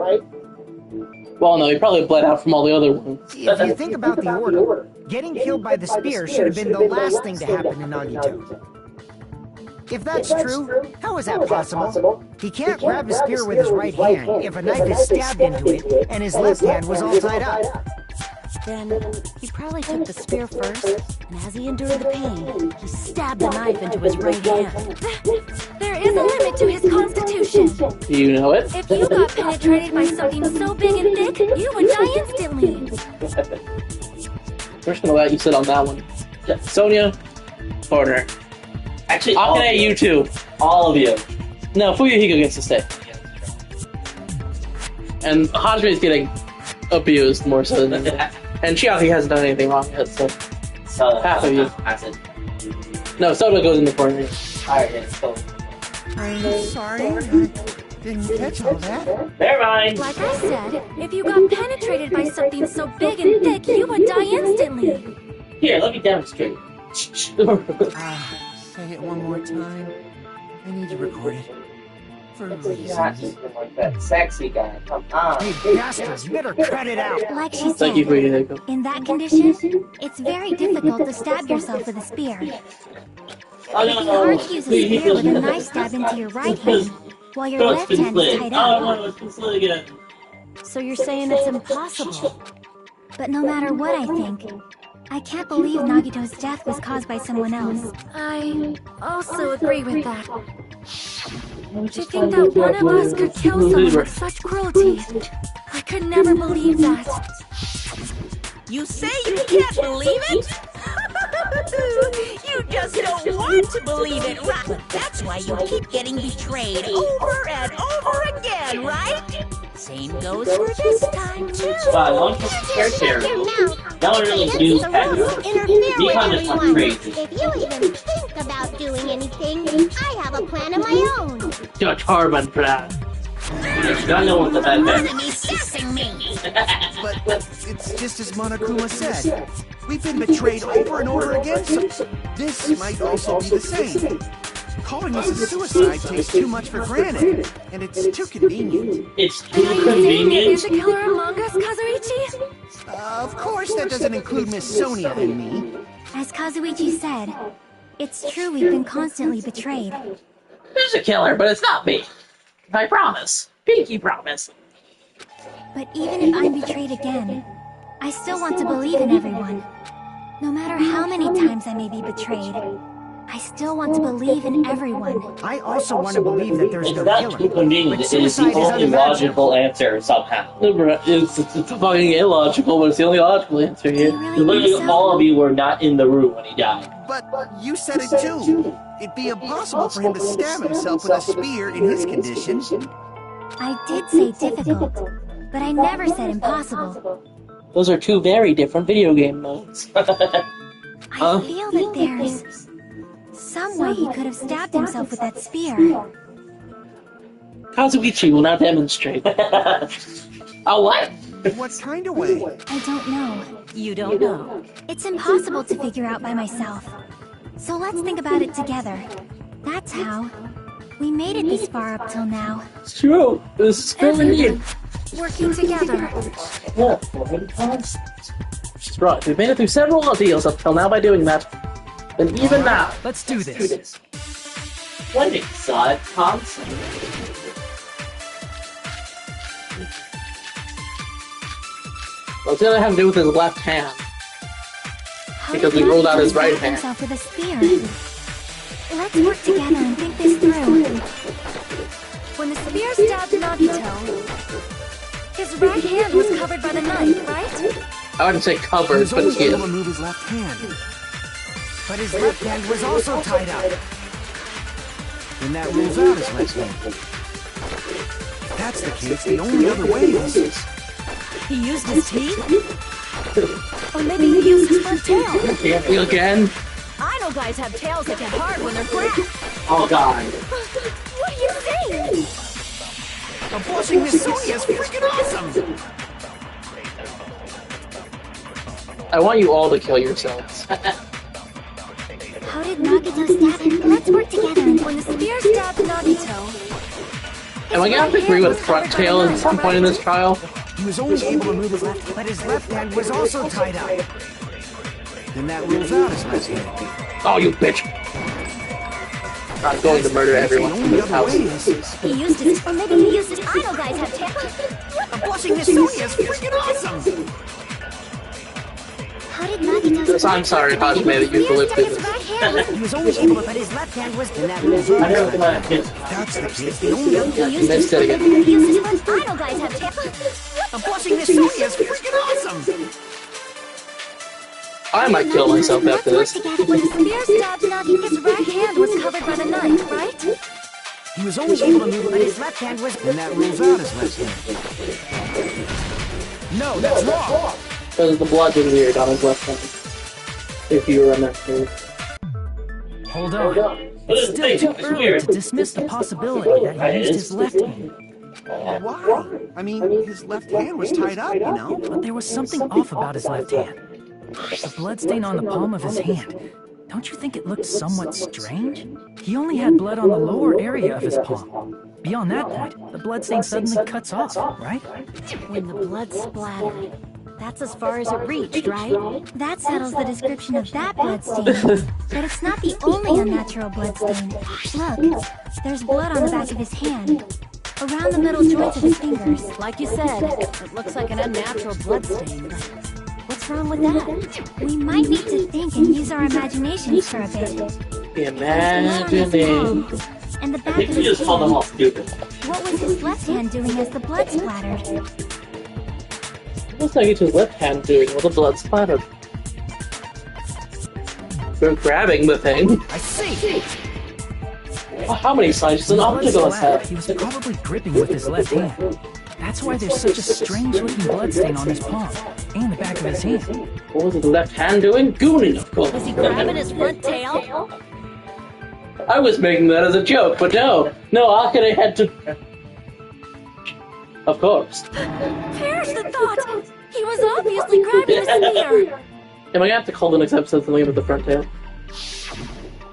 Well, no, he probably bled out from all the other wounds. If you think about the order, getting killed by the spear should have been the last thing to happen to Nagito. If that's true, how is that possible? He can't grab a spear with his right hand if a knife is stabbed into it and his left hand was all tied up. Then, he probably took the spear first, and as he endured the pain, he stabbed the knife into his right hand. There is a limit to his constitution. Do you know it? If you got penetrated by something so big and thick, you would die instantly. We're just gonna let you sit on that one. Sonia, corner. Actually, Akane, you too. all of you. No, Fuyuhiko gets to stay. And Hajime is getting abused more so than and Chiaki hasn't done anything wrong yet, so half of you. No, Soda goes in the corner. Alright, yeah, so. I'm sorry, I didn't catch all that. Never mind. Like I said, if you got penetrated by something so big and thick, you would die instantly. Here, let me demonstrate. Say it one more time. I need to record it. For reasons. Like that sexy guy. Come on. Hey, bastards, you better cut it out. Like she Thank you, said, Fuyuhiko. in that condition, it's very difficult to stab yourself with a spear. Oh, It'd be hard to use a spear with a knife stab into your right hand, while your left hand is tied Oh, up. no, it's been split again. So you're saying it's impossible? But no matter what I think, I can't believe Nagito's death was caused by someone else. I also agree with that. To think that one of us could kill someone with such cruelty, I could never believe that. You say you can't believe it? You just don't want to believe it, right? That's why you keep getting betrayed over and over again, right? Same goes for this time, too. Wow, long hair terrible. No one really knew that. Nikon just went crazy. If you even think about doing anything, I have a plan of my own. Judge Harmon for that. You gotta know what the bad man. Enemy's sassing me. But it's just as Monokuma said. We've been betrayed over and over again, so this might also be the same. Calling this a suicide takes too much for granted, and it's too convenient. It's too Are you saying there is convenient. a killer among us, Kazuichi? Of course, that doesn't include Miss Sonia and me. As Kazuichi said, it's true we've been constantly betrayed. There's a killer, but it's not me. I promise. Pinky promise. But even if I'm betrayed again, I still want to believe in everyone. No matter how many times I may be betrayed, I still want to believe in everyone. I also want to believe that there's It's no not killer. too convenient. But It is the suicide is only unimaginable. logical answer somehow. It's fucking illogical, but it's the only logical answer Do you here. really Literally, think so? all of you were not in the room when he died. But you said it too. It'd be impossible for him to stab himself with a spear in his condition. I did say difficult, but I never said impossible. Those are two very different video game modes. I feel that there's some way he could have stabbed himself with that spear. Kazuichi will now demonstrate. Oh, what? What kind of way? I don't know. You don't know. It's impossible to figure out by myself. So let's think about it together. That's how. We made it this far up till now. It's true. This is really neat. Working together. Yeah, she's right. We've made it through several ordeals up till now by doing that. And even now. Let's do this. What an exotic concept. Well, it's gonna have to do with his left hand. Because we ruled out his right hand. Himself with a spear. Let's work together and think this through. When the spear stabbed Nagito, his right hand was covered by the knife, right? I wouldn't say He covered, was but only able yeah. to move his left hand. But his left hand was also tied up. Then that rules out his left hand. If that's the case, the only other way is... He used his teeth? Or maybe he used his front tail. Again? I know guys have tails that get hard when they're cracked. Oh god. What are you saying? Aborting Misuya is freaking awesome! I want you all to kill yourselves. How did Nagito stab him? Let's work together. When the spear stabbed Nagito... Am I gonna have to agree with front tail at some point in this trial? He was only able to move his left hand, but his left hand was also tied up. Then that rules out his left hand. Oh, you bitch! I'm going to murder everyone in this house. He used his... Or maybe he used his... I know guys have tails. Aborting Misuya is freaking awesome! How did Nagito... I'm sorry, Hajime, that you believed this. He was only able to, but his left hand was... Then that rules out I his never left thought hand. his That's the case, the only other... You missed it again. He used his front... I know guys have tails. Aborting Misuya is freaking awesome! I might kill myself after this. When the spear stabbed Nagi, his right hand was covered by the knife, right? He was only able to move, but his left hand was... Then that rules out his left hand. No, that's wrong! Because the blood was weird on his left hand. If you remember. Hold on. It's still too early to dismiss the possibility that he used his left hand. Why? I mean, his left hand was tied up, you know? But there was something off about his left hand. The bloodstain on the palm of his hand. Don't you think it looked somewhat strange? He only had blood on the lower area of his palm. Beyond that point, the bloodstain suddenly cuts off, right? When the blood splattered. That's as far as it reached, right? That settles the description of that bloodstain. But it's not the only unnatural bloodstain. Look, there's blood on the back of his hand. Around the middle joints of his fingers. Like you said, it looks like an unnatural bloodstain. What's wrong with that? We might need to think and use our imaginations for a bit. Imagining. And the I back think of we his just called them all hand. stupid. What was his left hand doing as the blood splattered? What's Nagito's left hand doing while the blood splattered? They're grabbing the thing. I see! Oh, how many sides does an When the blood octagon splattered, have? he was probably gripping with his left hand. That's why there's such a strange-looking bloodstain on his palm and the back of his hand. What was his left hand doing? Gooning, of course. Was he grabbing his front tail? I was making that as a joke, but no. No, Akane had to... Of course. Perish the thought! He was obviously grabbing a spear! Am I gonna have to call the next episode something about the front tail?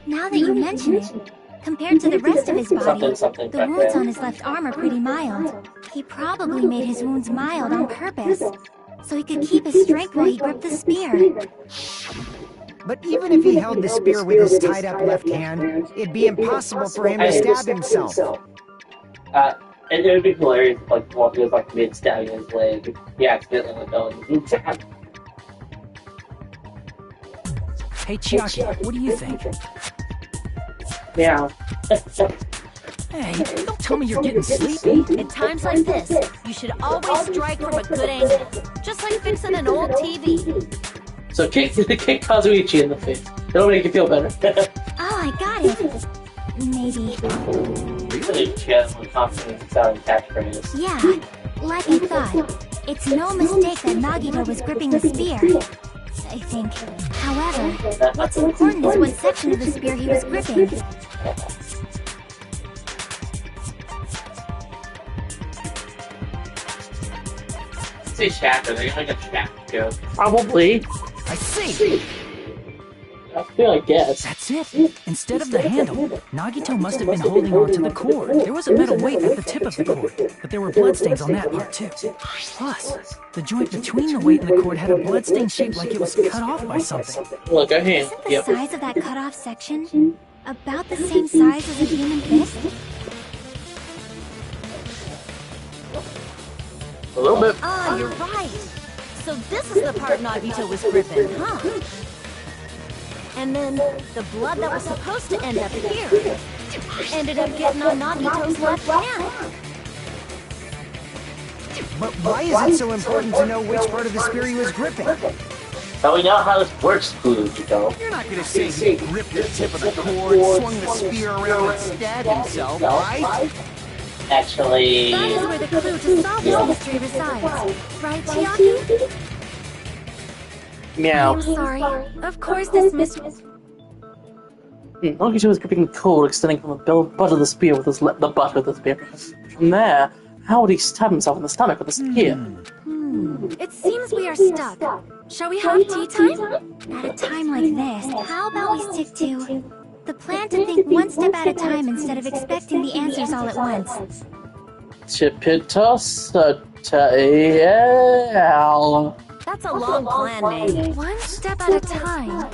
Now that you mention it, compared to the rest of his body, Something, the wounds on his left arm are pretty mild. He probably made his wounds mild on purpose, so he could keep his strength while he gripped the spear. But even if he held the spear with his tied-up left hand, it'd be impossible for him to stab himself. And it would be hilarious if, like, while he was, like, mid-stabbing his leg, he accidentally went down and stabbed. Hey, Chiaki, what do you think? Yeah. Hey, don't tell me you're getting sleepy. At times like this, you should always strike from a good angle, just like fixing an old TV. So kick Kazuichi in the face. It'll make you feel better. Oh, I got it. Maybe. Really just with confidence sounding catchphrase. Yeah, like I thought. It's no mistake that Nagito was gripping the spear. I think. However, what's important is what section of the spear he was gripping. Say shaft, are they gonna make a shaft joke? Probably. I see! I feel like yes. That's it. Instead of the handle, Nagito must have been holding on to the cord. There was a metal weight at the tip of the cord, but there were bloodstains on that part too. Plus, the joint between the weight and the cord had a bloodstain shaped like it was cut off by something. Look, a hand. Isn't the Yep. size of that cut-off section About the same size as a human fist? A little bit. Ah, you're right. So this is the part Nagito was gripping, huh? And then the blood that was supposed to end up here ended up getting on Nagito's left hand. But why is it so important to know which part of the spear he was gripping? So we know how this works, Fujiko. You're not gonna say he gripped the tip of the cord, swung the spear around and stabbed himself, right? Actually... That is where the clue to solve this mystery resides. Right, Chiaki? Meow. I'm sorry. Of course this mystery... Nagito was gripping the cord extending from the butt of the spear with the butt of the spear. From there, how would he stab himself in the stomach with the spear? It seems we are stuck. Shall we have tea time? At a time like this, how about we stick to the plan to think one step at a time instead of expecting the answers all at once? Chipitosatael. That's a long plan, Nate. One step at a time.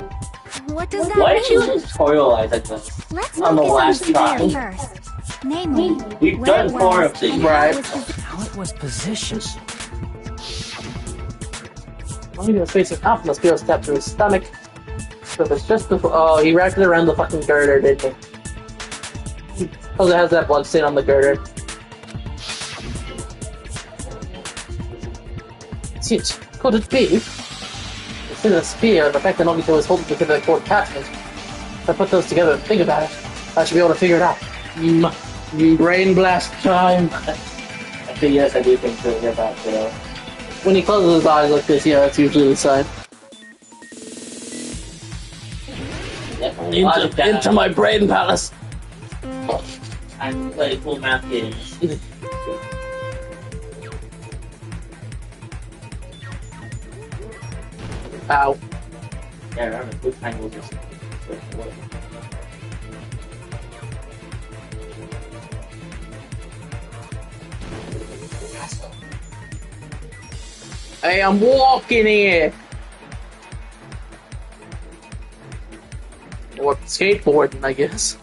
What does that Why did you mean? tutorialize like this? Let's on the focus last on the try? first. Namely, We've where done it 4 was of these. and Right. How it was positioned. Nagito's face is up and the spear stabbed through his stomach. So it's just before. Oh, he wrapped it around the fucking girder, didn't he? Because it has that blood stain on the girder. Shit, could it be? Instead of the spear, the fact that Nagito was holding the tip of the cord attachment. If I put those together and think about it, I should be able to figure it out. Brain blast time. Actually, yes, I do think so. Yeah, that, When he closes his eyes like this, yeah, that's usually the sign. Into my brain palace. I'm playing full math games. Ow. Yeah, remember, this time we'll just... Hey, I'm walking here. Or skateboarding, I guess.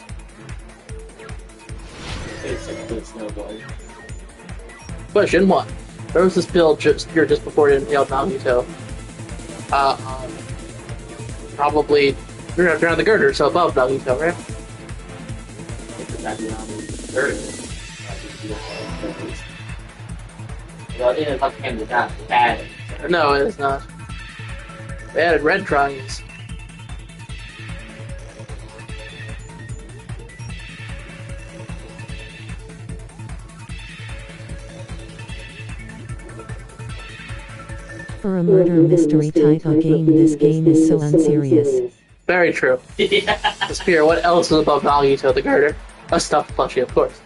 Basically, snowboard. Question 1. There was this pill just before it inhaled Nagito. Probably around the girder, so above Nagito, right? No, it is not. They added red triangles. For a murder mystery type of game, this game is so unserious. Very true. The spear, what else is above Nagito? The girder? A stuffed plushie, of course.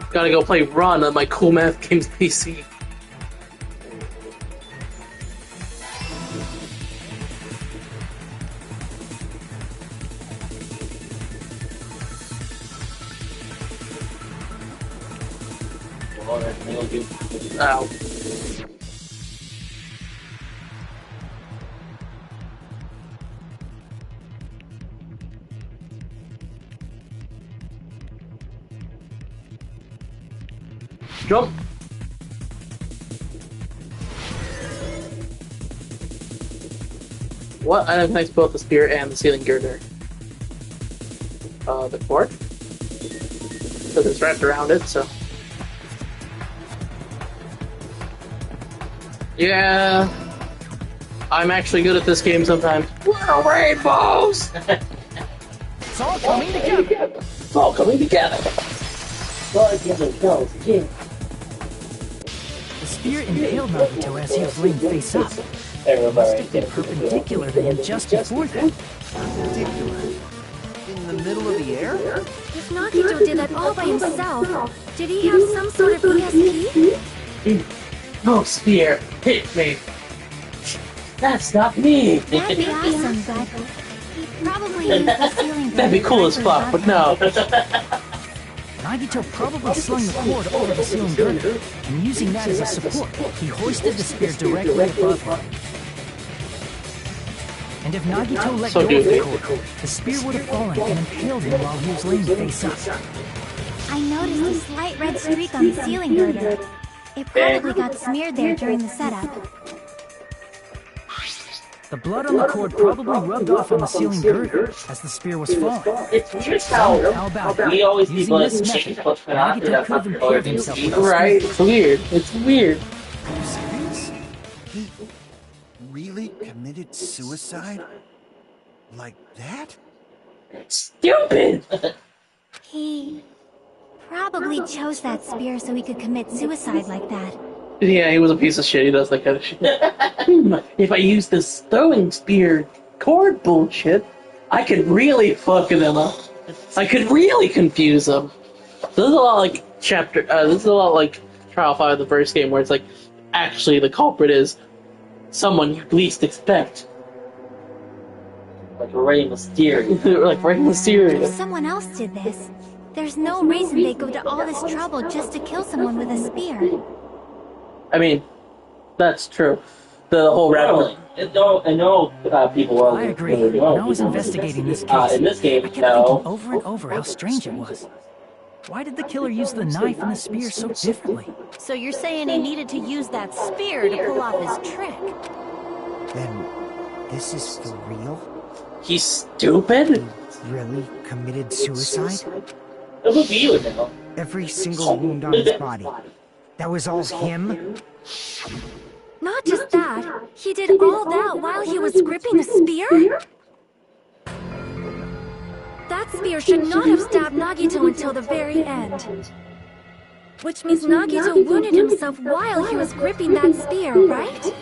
Gotta go play Run on my Cool Math Games PC. Ow. Jump! What item connects both the spear and the ceiling girder? The cord? Because it's wrapped around it, so... Yeah... I'm actually good at this game sometimes. We're rainbows! It's all coming together. It's all coming together. The spear impaled Nagito as he was laying face up. It must have been perpendicular to him just before that. Perpendicular. In the middle of the air? If Nagito did that all by himself, did he have some sort of ESP? No spear hit me. That's not me. That'd be awesome, but he probably used the ceiling. That'd be cool as fuck, but no. Nagito probably slung the cord over the ceiling girder, and using that as a support, he hoisted the spear directly above him. And if Nagito let So go of the goofy. cord, the spear would have fallen and impaled him while he was laying face up. I noticed a slight red streak on the ceiling girder. It probably got smeared there during the setup. The blood on the cord probably rubbed off on the ceiling girder as the spear was falling. It's weird how How about we always using people this that method, change what's going on. Nagito could have impaled himself with a Right? It's weird. It's weird. Are you serious? He really committed suicide? Like that? Stupid! He probably chose that spear so he could commit suicide like that. Yeah, he was a piece of shit. He does that kind of shit. If I use this throwing spear cord bullshit, I could really fuck them up. I could really confuse them. This is a lot like this is a lot like Trial 5 of the first game, where it's like, actually the culprit is someone you least expect. Like Rey Mysterio. Like Rey If Mysterio. someone else did this, there's no reason they'd go to all this trouble just to kill someone with a spear. I mean, that's true. The whole Really? I know people well. I agree. When I was investigating this case, in this game, I kept no. thinking over and over how strange it was. Why did the killer use the knife and the spear so differently? So you're saying he needed to use that spear to pull off his trick? Then this is for real? He's stupid? Really committed suicide? It would be you now. Every single wound on his body. That was all him? Not just that, he did all that while he was gripping the spear? That spear should not have stabbed Nagito until the very end. Which means Nagito wounded himself while he was gripping that spear, right?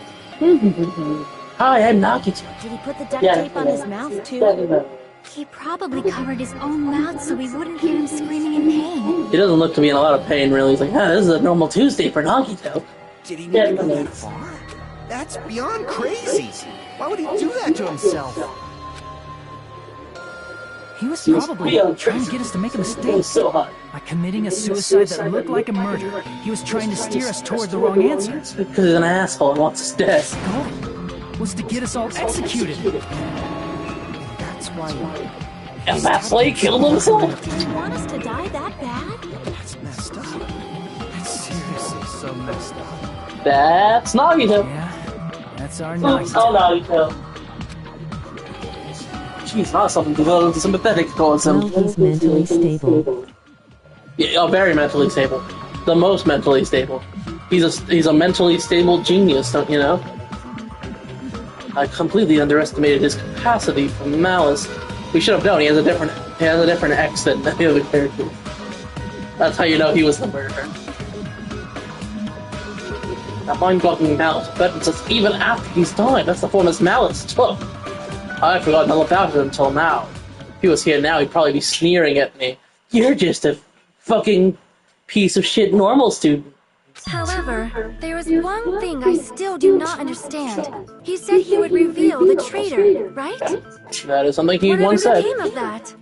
Hi, I'm Nagito. Did he put the duct tape on his mouth too? He probably covered his own mouth so we wouldn't hear him screaming in pain. He doesn't look to be in a lot of pain, really. He's like, this is a normal Tuesday for Nagito. Did he need to go that far? That's beyond crazy. Why would he do that to himself? He was probably trying to get us to make a mistake. So hot. By committing a suicide that looked like a murder, he was trying to steer us toward the wrong answer. Because he's an asshole and wants us dead. His goal was to get us all executed. That's why. And that's why he killed himself? Did he want us to die that bad? That's messed up. That's seriously so messed up. That's Nagito. Yeah, that's our Oh, night. Nagito. Jeez, not something devoted sympathetic towards him. Well, he's mentally stable. Yeah, very mentally stable. The most mentally stable. He's a mentally stable genius, don't you know? I completely underestimated his capacity for malice. We should have known he has a different X than any other character. That's how you know he was the murderer. That mind-boggling malice threatens us even after he's died. That's the form his malice took. I've forgotten all about it until now. If he was here now, he'd probably be sneering at me. You're just a fucking piece of shit normal student. However, there is one thing I still do not understand. He said he would reveal the traitor, right? That is something he once Whatever said. became of that?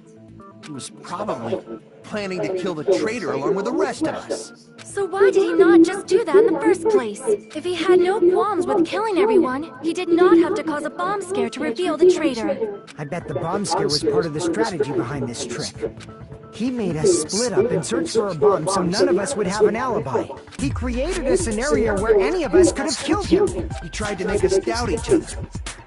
He was probably planning to kill the traitor along with the rest of us. So why did he not just do that in the first place? If he had no qualms with killing everyone, he did not have to cause a bomb scare to reveal the traitor. I bet the bomb scare was part of the strategy behind this trick. He made us split up and search for a bomb so none of us would have an alibi. He created a scenario where any of us could have killed him. He tried to make us doubt each other.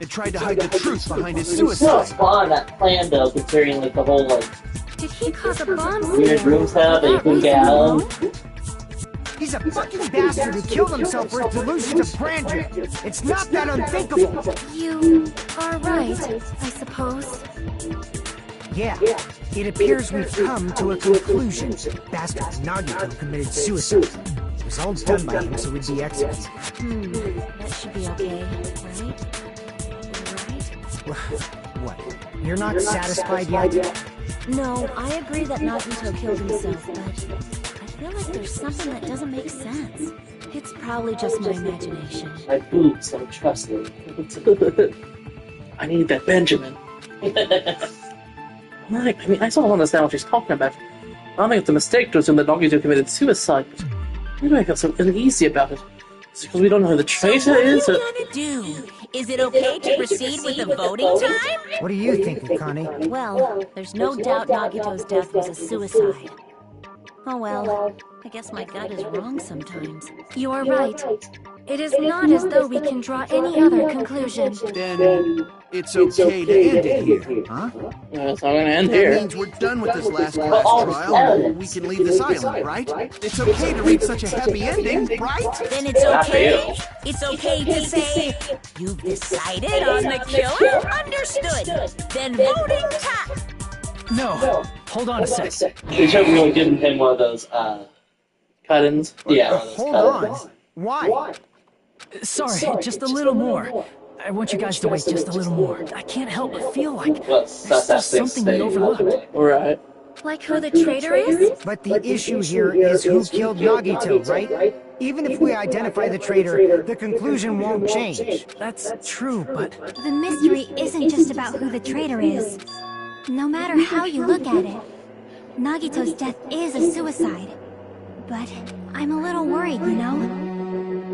And tried to hide the truth behind his It's so suicide. spawn that plan though, considering like the whole like Did he cause a bomb weird scare? room setup that you That couldn't get reason out alone? of. He's a fucking bastard who killed himself for his delusions of grandeur. It's not that unthinkable. You are right, I suppose. Yeah, it appears we've come to a conclusion. Bastard Nagito committed suicide. It was all done by him so we'd be executed. That should be okay, right? What? You're not satisfied yet? No, I agree that Nagito killed himself, but I feel like there's something that doesn't make sense. It's probably just my imagination. My boobs don't trust me. I need that Benjamin. Right, I mean, I still don't understand what she's talking about. I don't think it's a mistake to assume that Nagito committed suicide, but why do I feel so uneasy about it? Is it because we don't know who the traitor is? What Or... are you gonna do? Is it okay to proceed with the voting time? What do you think, Akane? Well, there's no doubt Nagito's death was a suicide. Oh well, I guess my gut is wrong sometimes. You're right. It is not as though we can draw any other conclusion. Then it's okay to end it here, huh? Yeah, it's not gonna end That here. means we're done with this last class trial and we can leave this island, right? It's okay to reach such a happy ending, right? Then it's okay. It's okay to say, you've decided on the killer? Understood. Then voting time. No, hold on a sec. They should have really given him one of those, Cut-ins. yeah. one of those Hold cut-ins. on. Why? Sorry, just a little more. I want you guys to wait just a little more. I can't help but feel like Well, there's still something we overlooked. Right. Like who the traitor is? But the issue here is who killed Nagito, right? Even if we identify the traitor, the conclusion won't change. That's true, but The mystery isn't just about who the traitor is. No matter how you look at it, Nagito's death is a suicide. But I'm a little worried, you know?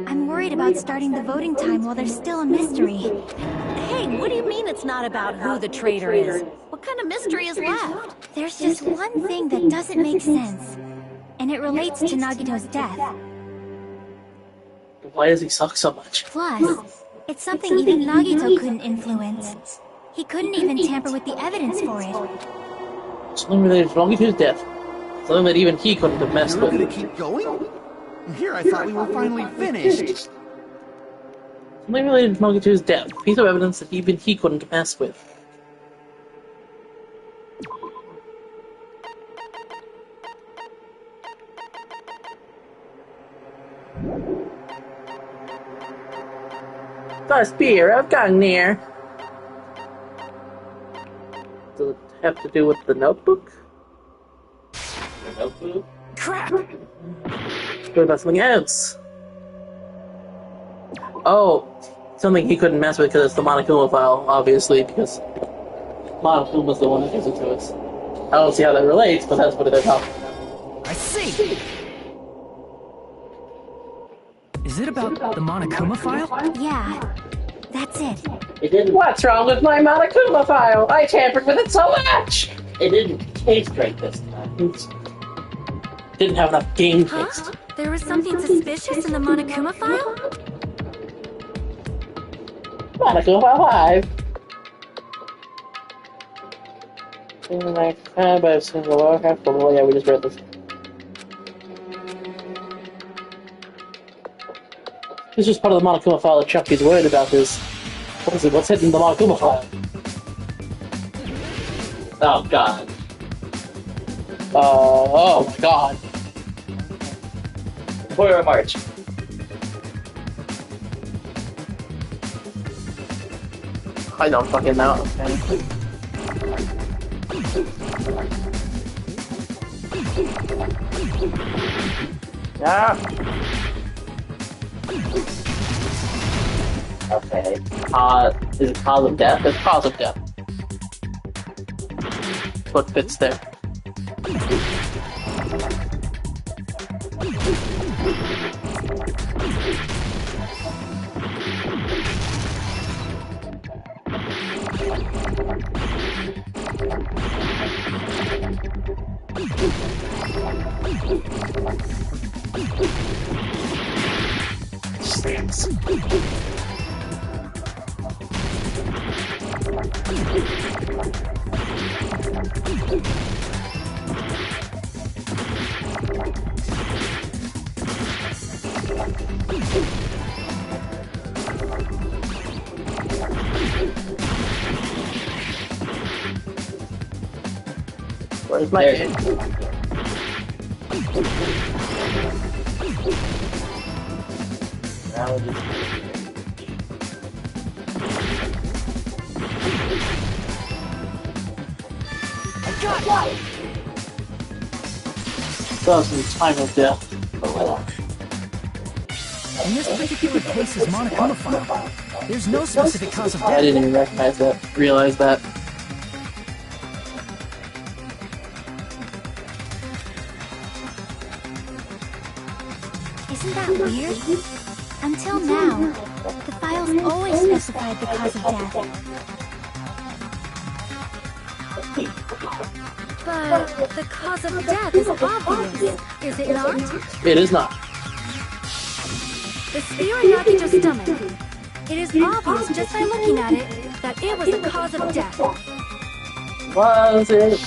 I'm worried about starting the voting time while there's still a mystery. Hey, what do you mean it's not about who the traitor is? What kind of mystery is left? There's just one thing that doesn't make sense, and it relates to Nagito's death. Why does he suck so much? Plus, it's something even Nagito couldn't influence. He couldn't even tamper with the evidence for it. Something related to Nagito's death. Something that even he couldn't have messed You're with. gonna keep going? Here I thought we were finally finished. Something related to Nagito's death. A piece of evidence that even he couldn't mess with. The spear of Gungnir. Does it have to do with the notebook? The notebook? crap! What about something else? Oh, something he couldn't mess with because it's the Monokuma file, obviously, because Monokuma's the one that gives it to us. I don't see how that relates, but that's what they're talking about. I see! Is it about the Monokuma file? Yeah, that's it. It didn't. What's wrong with my Monokuma file? I tampered with it so much! It didn't taste right this time. Didn't have enough game Huh? taste. There was something suspicious in the Monokuma file? Monokuma file 5. By a single lower half below. Yeah, we just read this. This is part of the Monokuma file that Chucky's worried about is what's hidden in the Monokuma file? Oh god. Oh my god. Warrior March. I don't fucking know. Yeah. Okay. Is it cause of death? It's cause of death. What fits there. Where's my There's head? Now it is. Doesn't time of death. In this particular case's Monokuma file, there's no specific cause of I death. didn't even recognize that. Realize that. Isn't that weird? Until now, The files always specified the cause of death. But the cause of death is obvious, is it not? It is not. The spear in Nagito's stomach. It is obvious just by looking at it that it was the cause of death. Was it?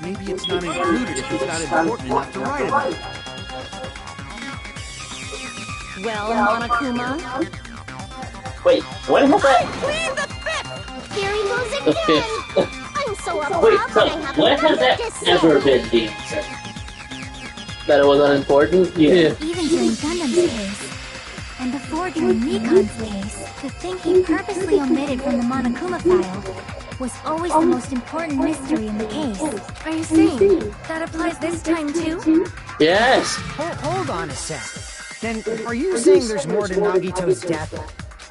Maybe it's not included if it's not important enough to write about it. Well, Monokuma, Wait, what is that? Plead the fifth! Here he goes The again! fifth. I'm so Wait, upset so I have when has nothing that to say. ever been the answer? That it was unimportant? Yeah. even during Gundam's case, and before during Nikon's case, the thing he purposely omitted from the Monokuma file was always the most important mystery in the case. Are you saying that applies this time too? Yes. Hold on a sec. Then, are you saying there's more to Nagito's death?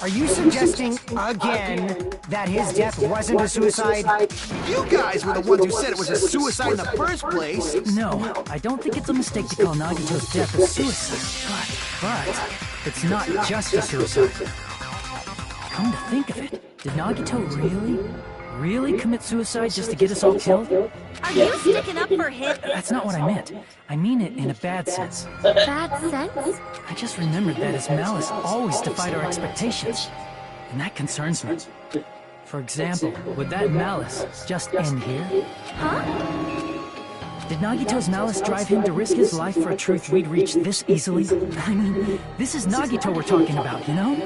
Are you suggesting, again, that his death wasn't a suicide? You guys were the ones who said it was a suicide in the first place. No, I don't think it's a mistake to call Nagito's death a suicide. But it's not just a suicide. Come to think of it, did Nagito really commit suicide just to get us all killed? Are you sticking up for Hit? That's not what I meant. I mean it in a bad sense. Bad sense? I just remembered that his malice always defied our expectations. And that concerns me. For example, would that malice just end here? Huh? Did Nagito's malice drive him to risk his life for a truth we'd reach this easily? I mean, this is Nagito we're talking about, you know?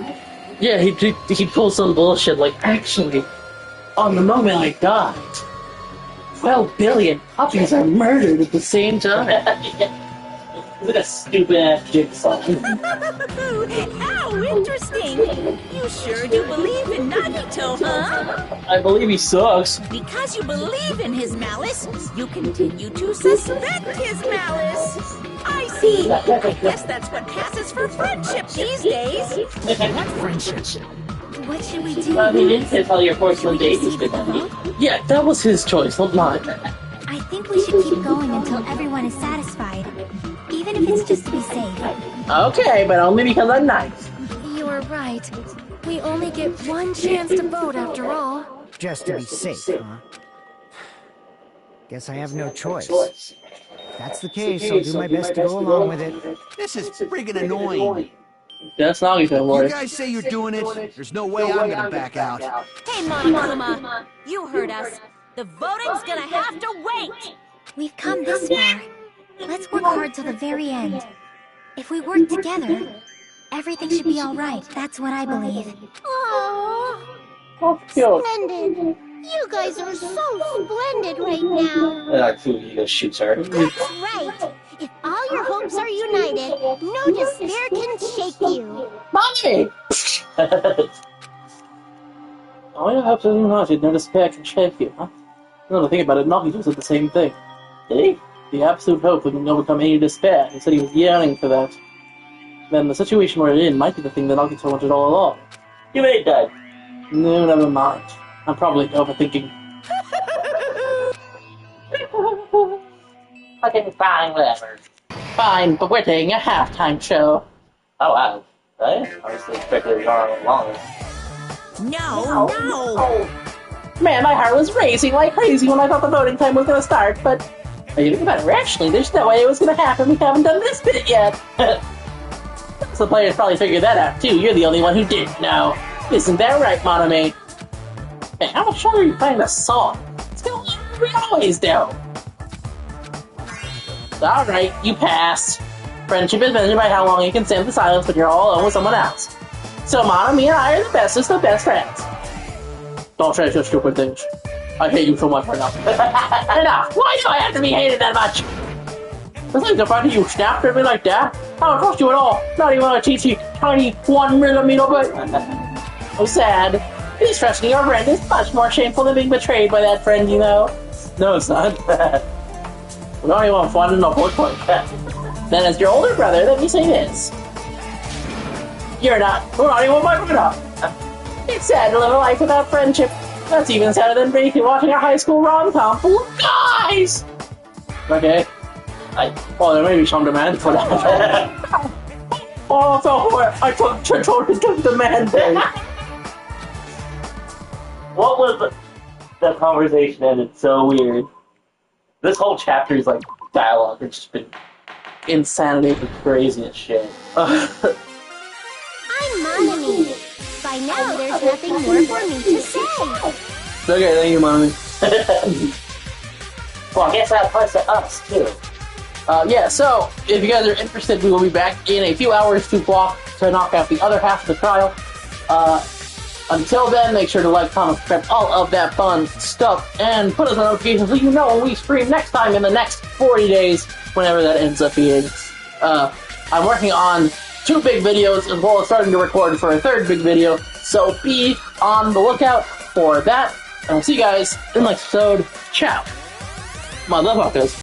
Yeah, he pulled some bullshit like, actually, on the moment I died, 12 billion puppies are murdered at the same time. Look at that stupid ass jigsaw. How interesting! You sure do believe in Nagito, huh? I believe he sucks. Because you believe in his malice, you continue to suspect his malice. I see. I guess that's what passes for friendship these days. What friendship? What should we do? He didn't tell your porcelain date is good. Yeah, that was his choice, not mine. I think we should keep going until everyone is satisfied. Even if it's just to be safe. Okay, but only because I'm nice. You are right. We only get one chance to vote after all. Just to be safe, huh? Guess I have no choice. If that's the case, I'll do my best to go along with it. This is friggin' annoying. That's Nagito, You boy. guys say you're doing it. There's no way I'm gonna back out. Hey, Monokuma, you heard us. The voting's gonna have to wait. We've come this far. Let's work hard till the very end. If we work together, everything should be alright. That's what I believe. Aww, Oh, cute. splendid. You guys are so splendid right now. He goes shoots her. That's right. If all your hopes are united, no despair can shake you. Mommy! Oh, I hope so united, no despair can shake you, huh? You know, to think about it, Nagito said the same thing. Did he? The absolute hope that can overcome any despair. He said he was yearning for that. Then the situation we're in might be the thing that Nagito wanted all along. You made that. No, never mind. I'm probably overthinking. Okay, fine, whatever. Fine, but we're taking a halftime show. Oh, wow. Right? I was expecting it all along. No. Man, my heart was racing like crazy when I thought the voting time was gonna start, but... Are you thinking about it rationally? There's no way it was gonna happen. We haven't done this bit yet. So the players probably figured that out, too. You're the only one who didn't know. Isn't that right, Monome? Hey, how much longer are you playing this song? It's gonna longer than we always do. Alright, you pass. Friendship is measured by how long you can stand the silence when you're all alone with someone else. So Monome and I are the bestest of best friends. Don't say such stupid things. I hate you so much right now. Enough! Why do I have to be hated that much? Besides the fact that you snapped at me like that, I don't trust you at all. Not even a teensy tiny 1 millimeter bit. I'm sad. Mistrusting your friend is much more shameful than being betrayed by that friend, you know. No, it's not. We don't even want fun in a board point. Then as your older brother, let me say this. We're not even my brother. It's sad to live a life without friendship. That's even sadder than briefly watching a high school rom-com full of guys! Okay. Well, there may be some demand for that. Oh, so I totally took the mandate. What was the conversation ended so weird? This whole chapter is like dialogue. It's just been Insanity. crazy as shit. I'm Monami. By now, there's nothing more for me to say. Okay, thank you, Mommy. Well, I guess that applies to us, too. Yeah, so if you guys are interested, we will be back in a few hours to knock out the other half of the trial. Until then, make sure to like, comment, subscribe, all of that fun stuff, and put us on notifications so you know when we stream next time in the next 40 days, whenever that ends up being. I'm working on 2 big videos, as well as starting to record for a 3rd big video, so be on the lookout for that, and I'll see you guys in the next episode. Ciao! My love, Marcos.